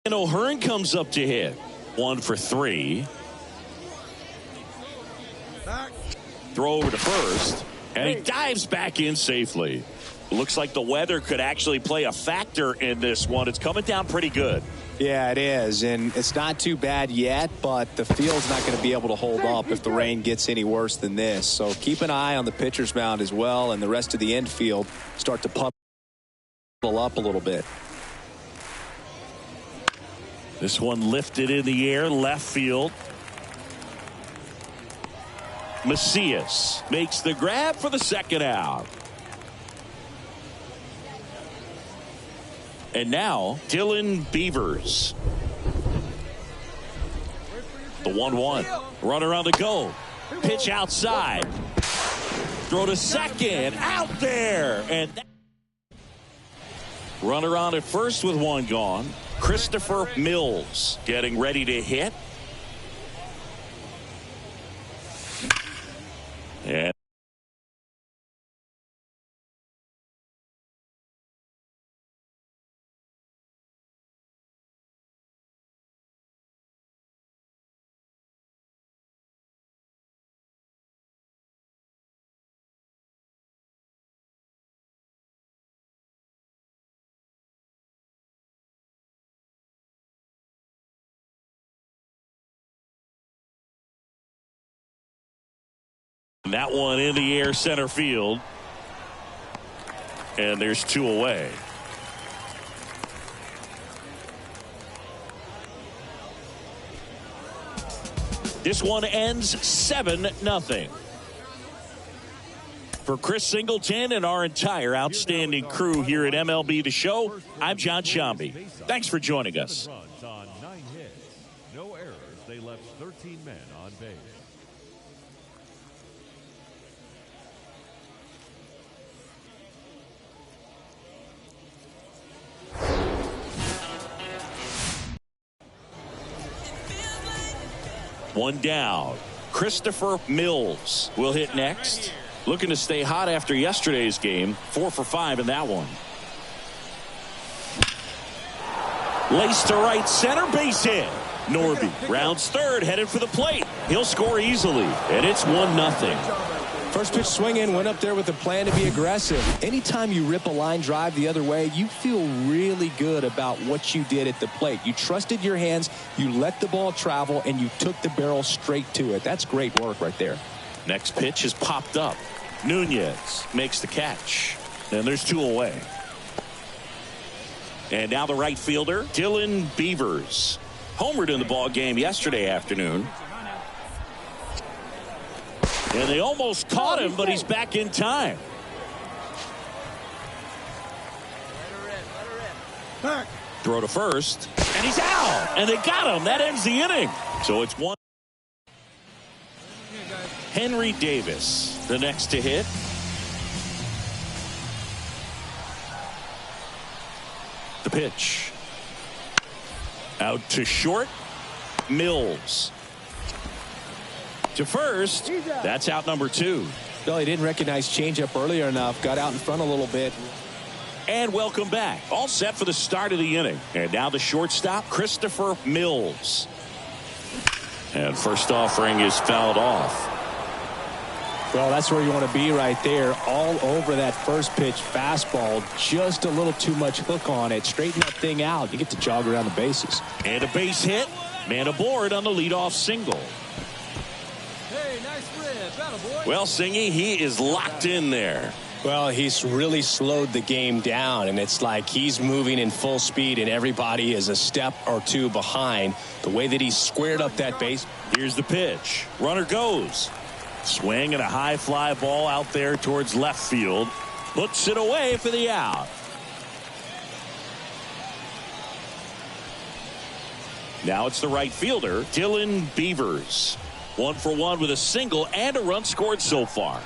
And O'Hearn comes up to hit. 1 for 3. Throw over to first. And he dives back in safely. Looks like the weather could actually play a factor in this one. It's coming down pretty good. Yeah, it is, and it's not too bad yet, but the field's not going to be able to hold up if the rain gets any worse than this. So keep an eye on the pitcher's mound as well, and the rest of the infield start to puddle up a little bit. This one lifted in the air, left field. Macias makes the grab for the second out. And now, Dylan Beavers. The 1-1. Runner on the go. Pitch outside. Throw to second. Out there. And runner on at first with one gone. Christopher Mills getting ready to hit. And that one in the air center field. And there's 2 away. This one ends 7-0. For Chris Singleton and our entire outstanding crew here at MLB The Show, I'm John Shambi. Thanks for joining us. Runs on 9 hits. No errors. They left 13 men on base. One down. Christopher Mills will hit next. Looking to stay hot after yesterday's game. 4 for 5 in that one. Lace to right center, base hit. Norby rounds third, headed for the plate. He'll score easily, and it's 1-0. First pitch swinging, went up there with a plan to be aggressive. Anytime you rip a line drive the other way, you feel really good about what you did at the plate. You trusted your hands, you let the ball travel, and you took the barrel straight to it. That's great work right there. Next pitch is popped up. Nunez makes the catch. And there's 2 away. And now the right fielder, Dylan Beavers. Homered in the ball game yesterday afternoon. And they almost caught him, but he's back in time. Throw to first, and he's out. And they got him. That ends the inning. So it's 1. Henry Davis, the next to hit. The pitch. Out to short. Mills. To first. That's out number 2. Well, he didn't recognize changeup earlier enough. Got out in front a little bit. And welcome back. All set for the start of the inning. And now the shortstop, Christopher Mills. And first offering is fouled off. Well, that's where you want to be right there. All over that first pitch fastball. Just a little too much hook on it. Straighten that thing out. You get to jog around the bases. And a base hit. Man aboard on the leadoff single. Hey, nice rib. Battle boy. Well, Singy, he is locked in there. Well, he's really slowed the game down, and it's like he's moving in full speed, and everybody is a step or 2 behind. The way that he squared up that base. Here's the pitch. Runner goes. Swing and a high fly ball out there towards left field. Puts it away for the out. Now it's the right fielder, Dylan Beavers. 1 for 1 with a single and a run scored so far.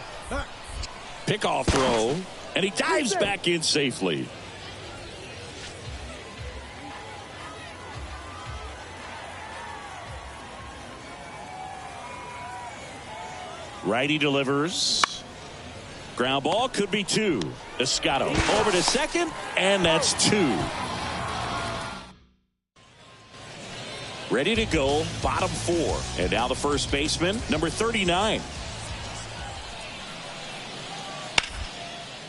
Pickoff throw, and he dives back in safely. Righty delivers. Ground ball, could be 2. Escato over to second, and that's 2. Ready to go, bottom 4. And now the first baseman, number 39.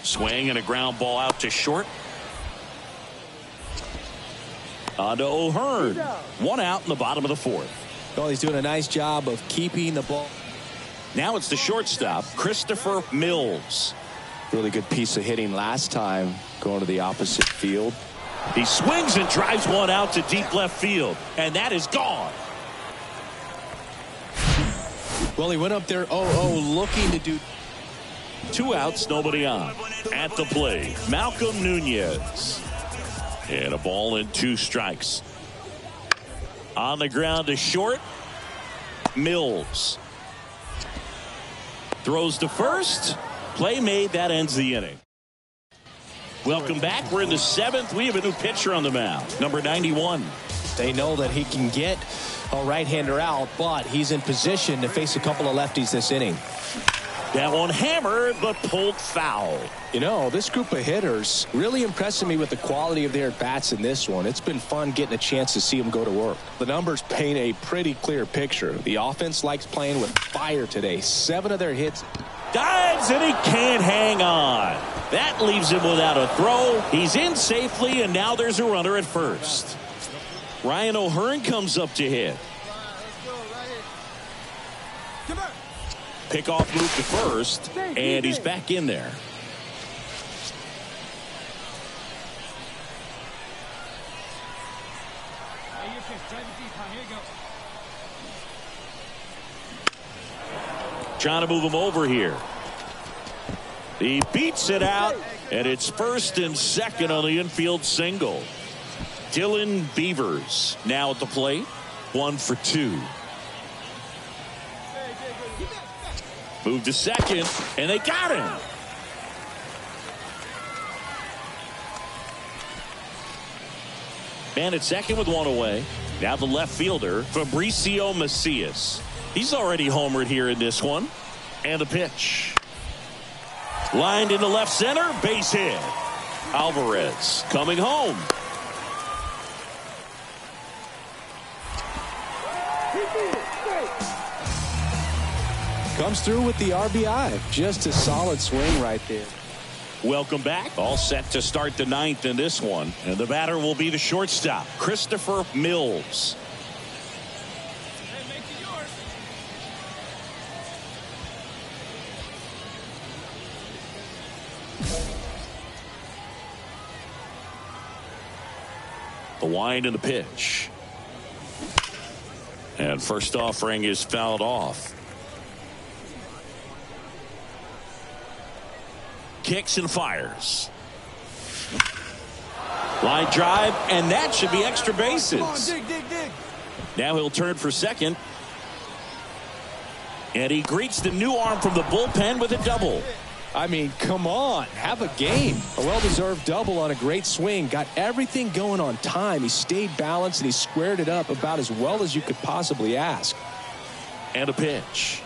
Swing and a ground ball out to short. On to O'Hearn. 1 out in the bottom of the 4th. Well, he's doing a nice job of keeping the ball. Now it's the shortstop, Christopher Mills. Really good piece of hitting last time, going to the opposite field. He swings and drives one out to deep left field, and that is gone. Well, he went up there 0-0 looking to do. 2 outs, nobody on. At the plate, Malcolm Nunez. And a ball and 2 strikes. On the ground to short, Mills. Throws to first. Play made. That ends the inning. Welcome back. We're in the 7th. We have a new pitcher on the mound, number 91. They know that he can get a right-hander out, but he's in position to face a couple of lefties this inning. That one hammered, but pulled foul. You know, this group of hitters really impressing me with the quality of their at-bats in this one. It's been fun getting a chance to see them go to work. The numbers paint a pretty clear picture. The offense likes playing with fire today. 7 of their hits. Dives, and he can't hang on. That leaves him without a throw. He's in safely, and now there's a runner at first. Ryan O'Hearn comes up to hit. Pickoff move to first, and he's back in there. Trying to move him over here. He beats it out, and it's 1st and 2nd on the infield single. Dylan Beavers now at the plate. 1 for 2. Move to second, and they got him. Man at second with 1 away. Now the left fielder, Fabricio Macias. He's already homered here in this one. And the pitch. Lined into left center, base hit. Alvarez coming home. Comes through with the RBI. Just a solid swing right there. Welcome back. All set to start the 9th in this one. And the batter will be the shortstop, Christopher Mills. The wind and the pitch. And first offering is fouled off. Kicks and fires. Line drive, and that should be extra bases. Come on, dig. Now he'll turn for second. And he greets the new arm from the bullpen with a double. I mean, come on, have a game. A well-deserved double on a great swing. Got everything going on time. He stayed balanced, and he squared it up about as well as you could possibly ask. And a pitch.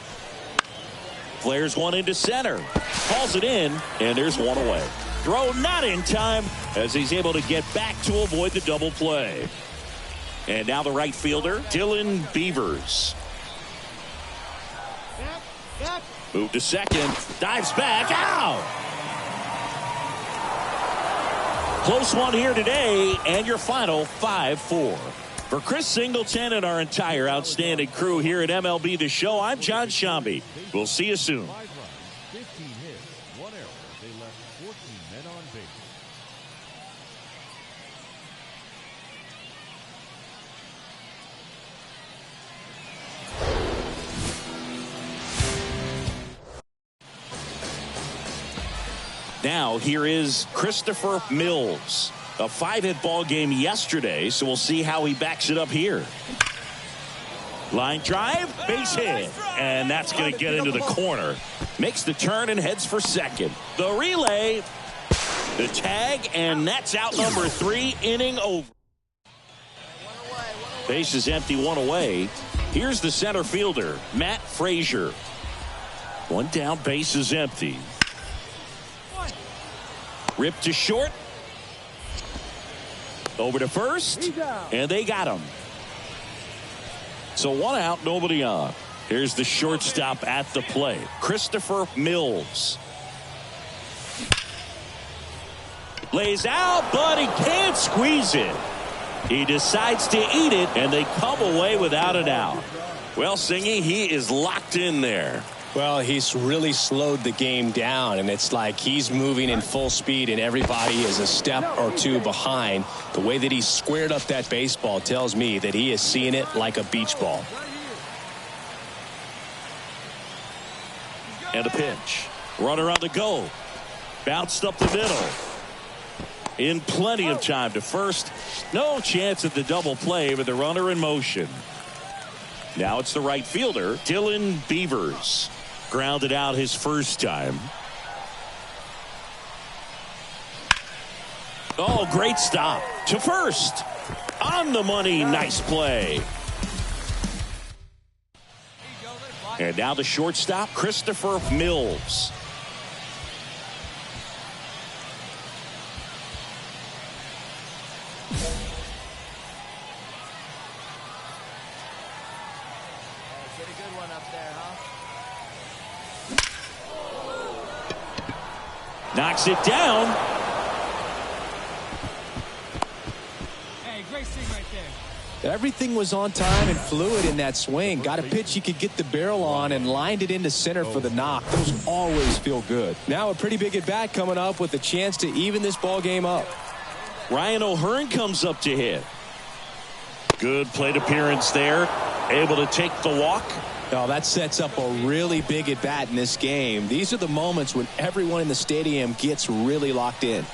Flares one into center. Calls it in, and there's one away. Throw not in time as he's able to get back to avoid the double play. And now the right fielder, Dylan Beavers. Move to second. Dives back. Out. Close one here today, and your final 5-4. For Chris Singleton and our entire outstanding crew here at MLB The Show, I'm John Shambi. We'll see you soon. 5 runs, 15 hits, 1 error. They left 14 men on base. Now here is Christopher Mills. A 5-hit ball game yesterday, so we'll see how he backs it up here. Line drive, base hit, and that's going to get into the corner. Makes the turn and heads for second. The relay, the tag, and that's out number 3, inning over. Base is empty, 1 away. Here's the center fielder, Matt Frazier. 1 down, base is empty. Ripped to short. Over to first, and they got him. So 1 out, nobody on. Here's the shortstop at the plate, Christopher Mills. Lays out, but he can't squeeze it. He decides to eat it, and they come away without an out. Well, Singy, he is locked in there. Well, he's really slowed the game down, and it's like he's moving in full speed, and everybody is a step or two behind. The way that he squared up that baseball tells me that he is seeing it like a beach ball. And a pitch. Runner on the go. Bounced up the middle. In plenty of time to first. No chance at the double play with the runner in motion. Now it's the right fielder, Dylan Beavers. Grounded out his first time. Oh, great stop. To first. On the money. Nice play. And now the shortstop, Christopher Mills. Pretty good one up there, huh? Knocks it down. Hey, great swing right there. Everything was on time and fluid in that swing. Got a pitch you could get the barrel on and lined it into center for the knock. Those always feel good. Now a pretty big at bat coming up with a chance to even this ball game up. Ryan O'Hearn comes up to hit. Good plate appearance there. Able to take the walk. Oh, that sets up a really big at bat in this game. These are the moments when everyone in the stadium gets really locked in.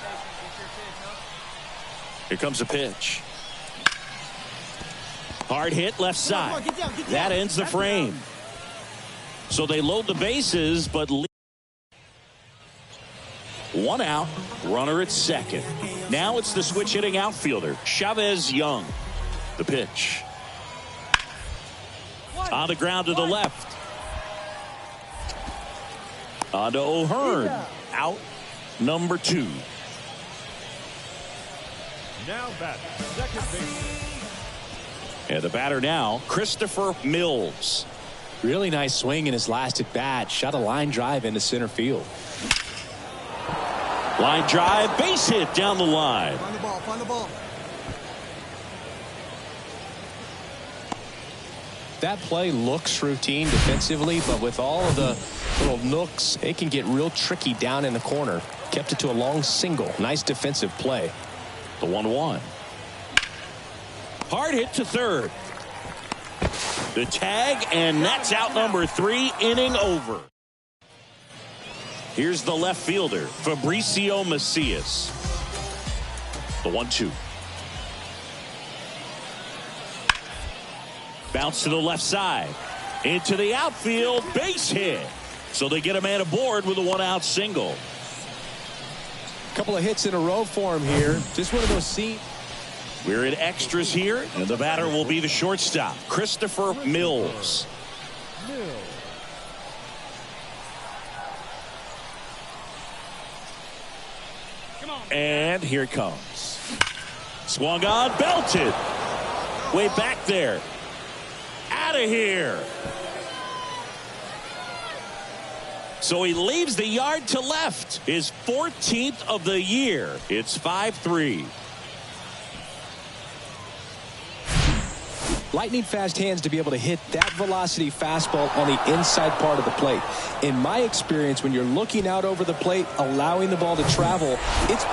Here comes a pitch. Hard hit left side. That ends the frame. So they load the bases, but 1 out, runner at second. Now it's the switch hitting outfielder, Chavez Young. The pitch. On the ground to the left. On to O'Hearn. Out number 2. Now batter, second base. And the batter now, Christopher Mills. Really nice swing in his last at bat. Shot a line drive into center field. Line drive, base hit down the line. Find the ball, find the ball. That play looks routine defensively, but with all of the little nooks, it can get real tricky down in the corner. Kept it to a long single. Nice defensive play. The 1-1. Hard hit to third. The tag, and that's out number 3, inning over. Here's the left fielder, Fabricio Macias. The 1-2. Bounce to the left side. Into the outfield, base hit. So they get a man aboard with a 1-out single. Couple of hits in a row for him here. Just one of those scenes. We're in extras here, and the batter will be the shortstop, Christopher Mills. And here it comes. Swung on, belted. Way back there. Out of here. So he leaves the yard to left. His 14th of the year. It's 5-3. Lightning fast hands to be able to hit that velocity fastball on the inside part of the plate. In my experience, when you're looking out over the plate, allowing the ball to travel, it's...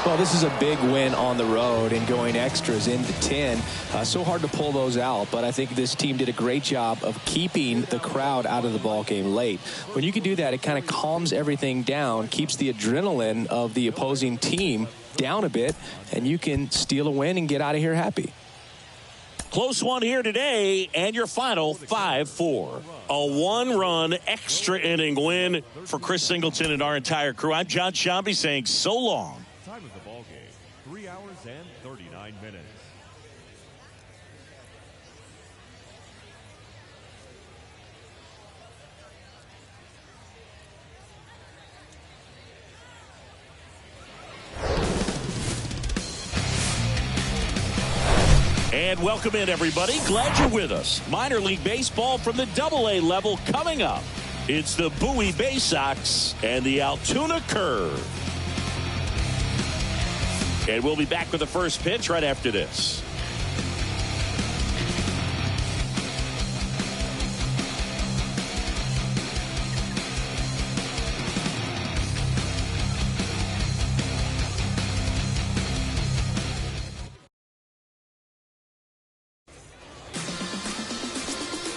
Well, this is a big win on the road and going extras into 10. So hard to pull those out, but I think this team did a great job of keeping the crowd out of the ball game late. When you can do that, it kind of calms everything down, keeps the adrenaline of the opposing team down a bit, and you can steal a win and get out of here happy. Close one here today, and your final 5-4. A 1-run extra inning win for Chris Singleton and our entire crew. I'm John Shambi saying so long. Time of the ball game, 3 hours and 39 minutes. And welcome in, everybody. Glad you're with us. Minor League Baseball from the AA level coming up. It's the Bowie Bay Sox and the Altoona Curve. And we'll be back with the first pitch right after this.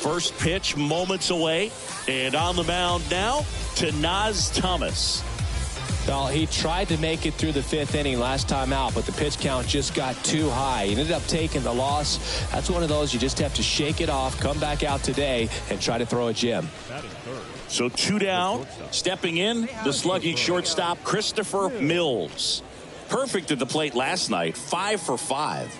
First pitch moments away, and on the mound now, Tanaz Thomas. Well, he tried to make it through the 5th inning last time out, but the pitch count just got too high. He ended up taking the loss. That's one of those you just have to shake it off, come back out today, and try to throw a gem. So 2 down, stepping in, the slugging shortstop, Christopher Mills. Perfect at the plate last night, 5 for 5.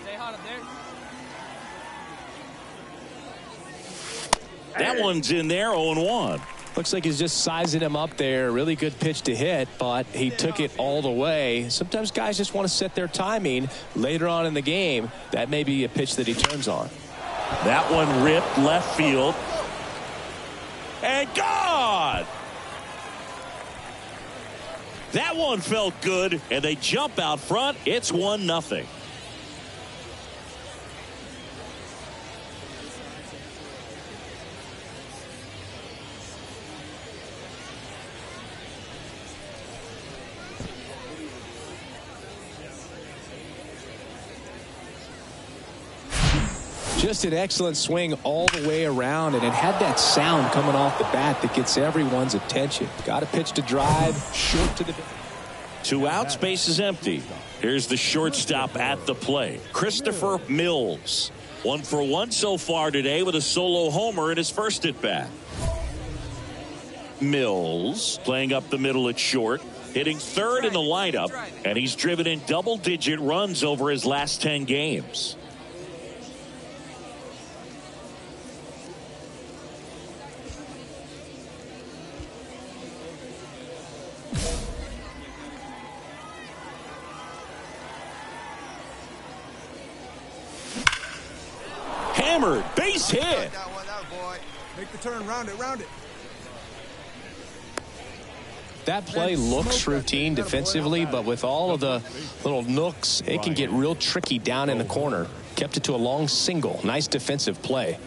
That one's in there, 0-1. Looks like he's just sizing him up there. Really good pitch to hit, but he took it all the way. Sometimes guys just want to set their timing later on in the game. That may be a pitch that he turns on. That one ripped left field. And gone! That one felt good, and they jump out front. It's 1-0. Just an excellent swing all the way around, and it had that sound coming off the bat that gets everyone's attention. Got a pitch to drive, short to the... 2 outs, base is empty. Here's the shortstop at the plate, Christopher Mills. 1 for 1 so far today with a solo homer in his first at bat. Mills playing up the middle at short, hitting 3rd in the lineup, and he's driven in double-digit runs over his last 10 games. Hammered, base hit. Make the turn, round it. That play looks routine defensively, but with all of the little nooks, it can get real tricky down in the corner. Kept it to a long single. Nice defensive play.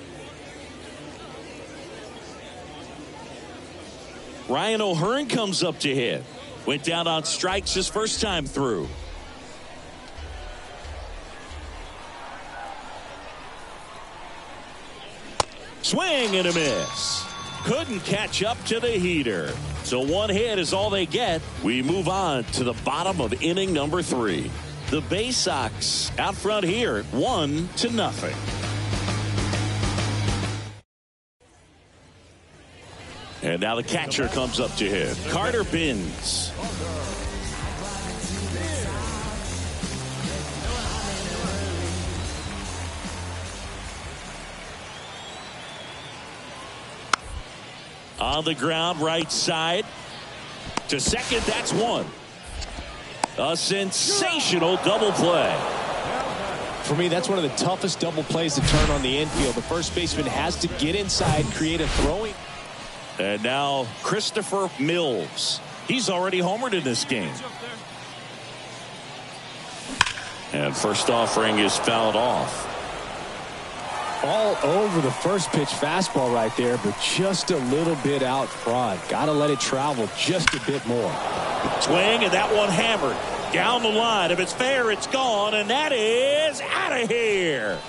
Ryan O'Hearn comes up to hit. Went down on strikes his first time through. Swing and a miss. Couldn't catch up to the heater. So 1 hit is all they get. We move on to the bottom of inning number 3. The Bay Sox out front here, 1-0. And now the catcher comes up to hit. Carter Binns. On the ground, right side. To second, that's 1. A sensational double play. For me, that's one of the toughest double plays to turn on the infield. The first baseman has to get inside, create a throwing. And now Christopher Mills. He's already homered in this game. And first offering is fouled off. All over the first pitch fastball right there, but just a little bit out front. Got to let it travel just a bit more. Swing, and that one hammered down the line. If it's fair, it's gone, and that is out of here.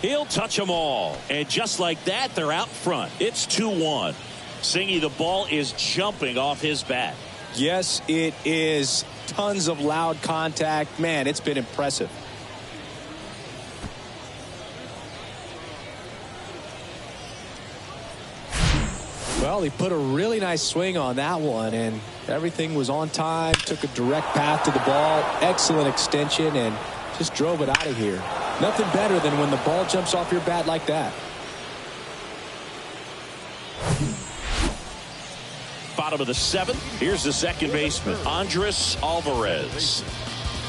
He'll touch them all. And just like that, they're out front. It's 2-1. Singy, the ball is jumping off his bat. Yes, it is. Tons of loud contact. Man, it's been impressive. Well, he put a really nice swing on that one, and everything was on time. Took a direct path to the ball. Excellent extension, and just drove it out of here. Nothing better than when the ball jumps off your bat like that. Bottom of the 7th. Here's the second baseman, Andres Alvarez.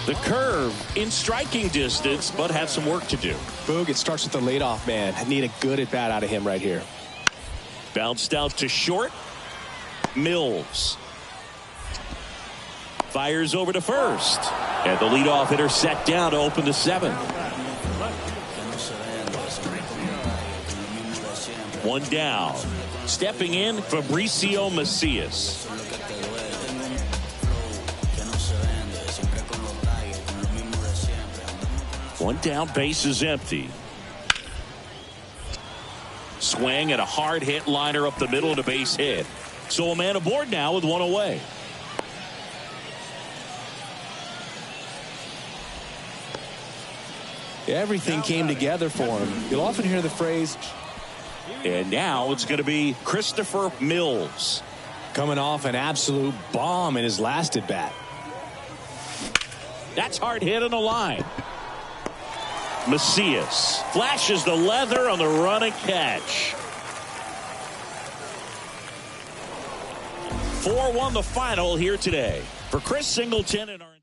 The curve in striking distance, but have some work to do. Boog, it starts with the leadoff man. I need a good at bat out of him right here. Bounced out to short. Mills fires over to first. And the leadoff hitter set down to open the seventh. One down. Stepping in, Fabricio Macias. One down, base is empty. Swing and a hard hit liner up the middle of the base hit. So a man aboard now with one away. Everything came together for him. You'll often hear the phrase. And now it's going to be Christopher Mills. Coming off an absolute bomb in his last at bat. That's hard hit on the line. Macias flashes the leather on the run and catch. 4-1 the final here today. For Chris Singleton and our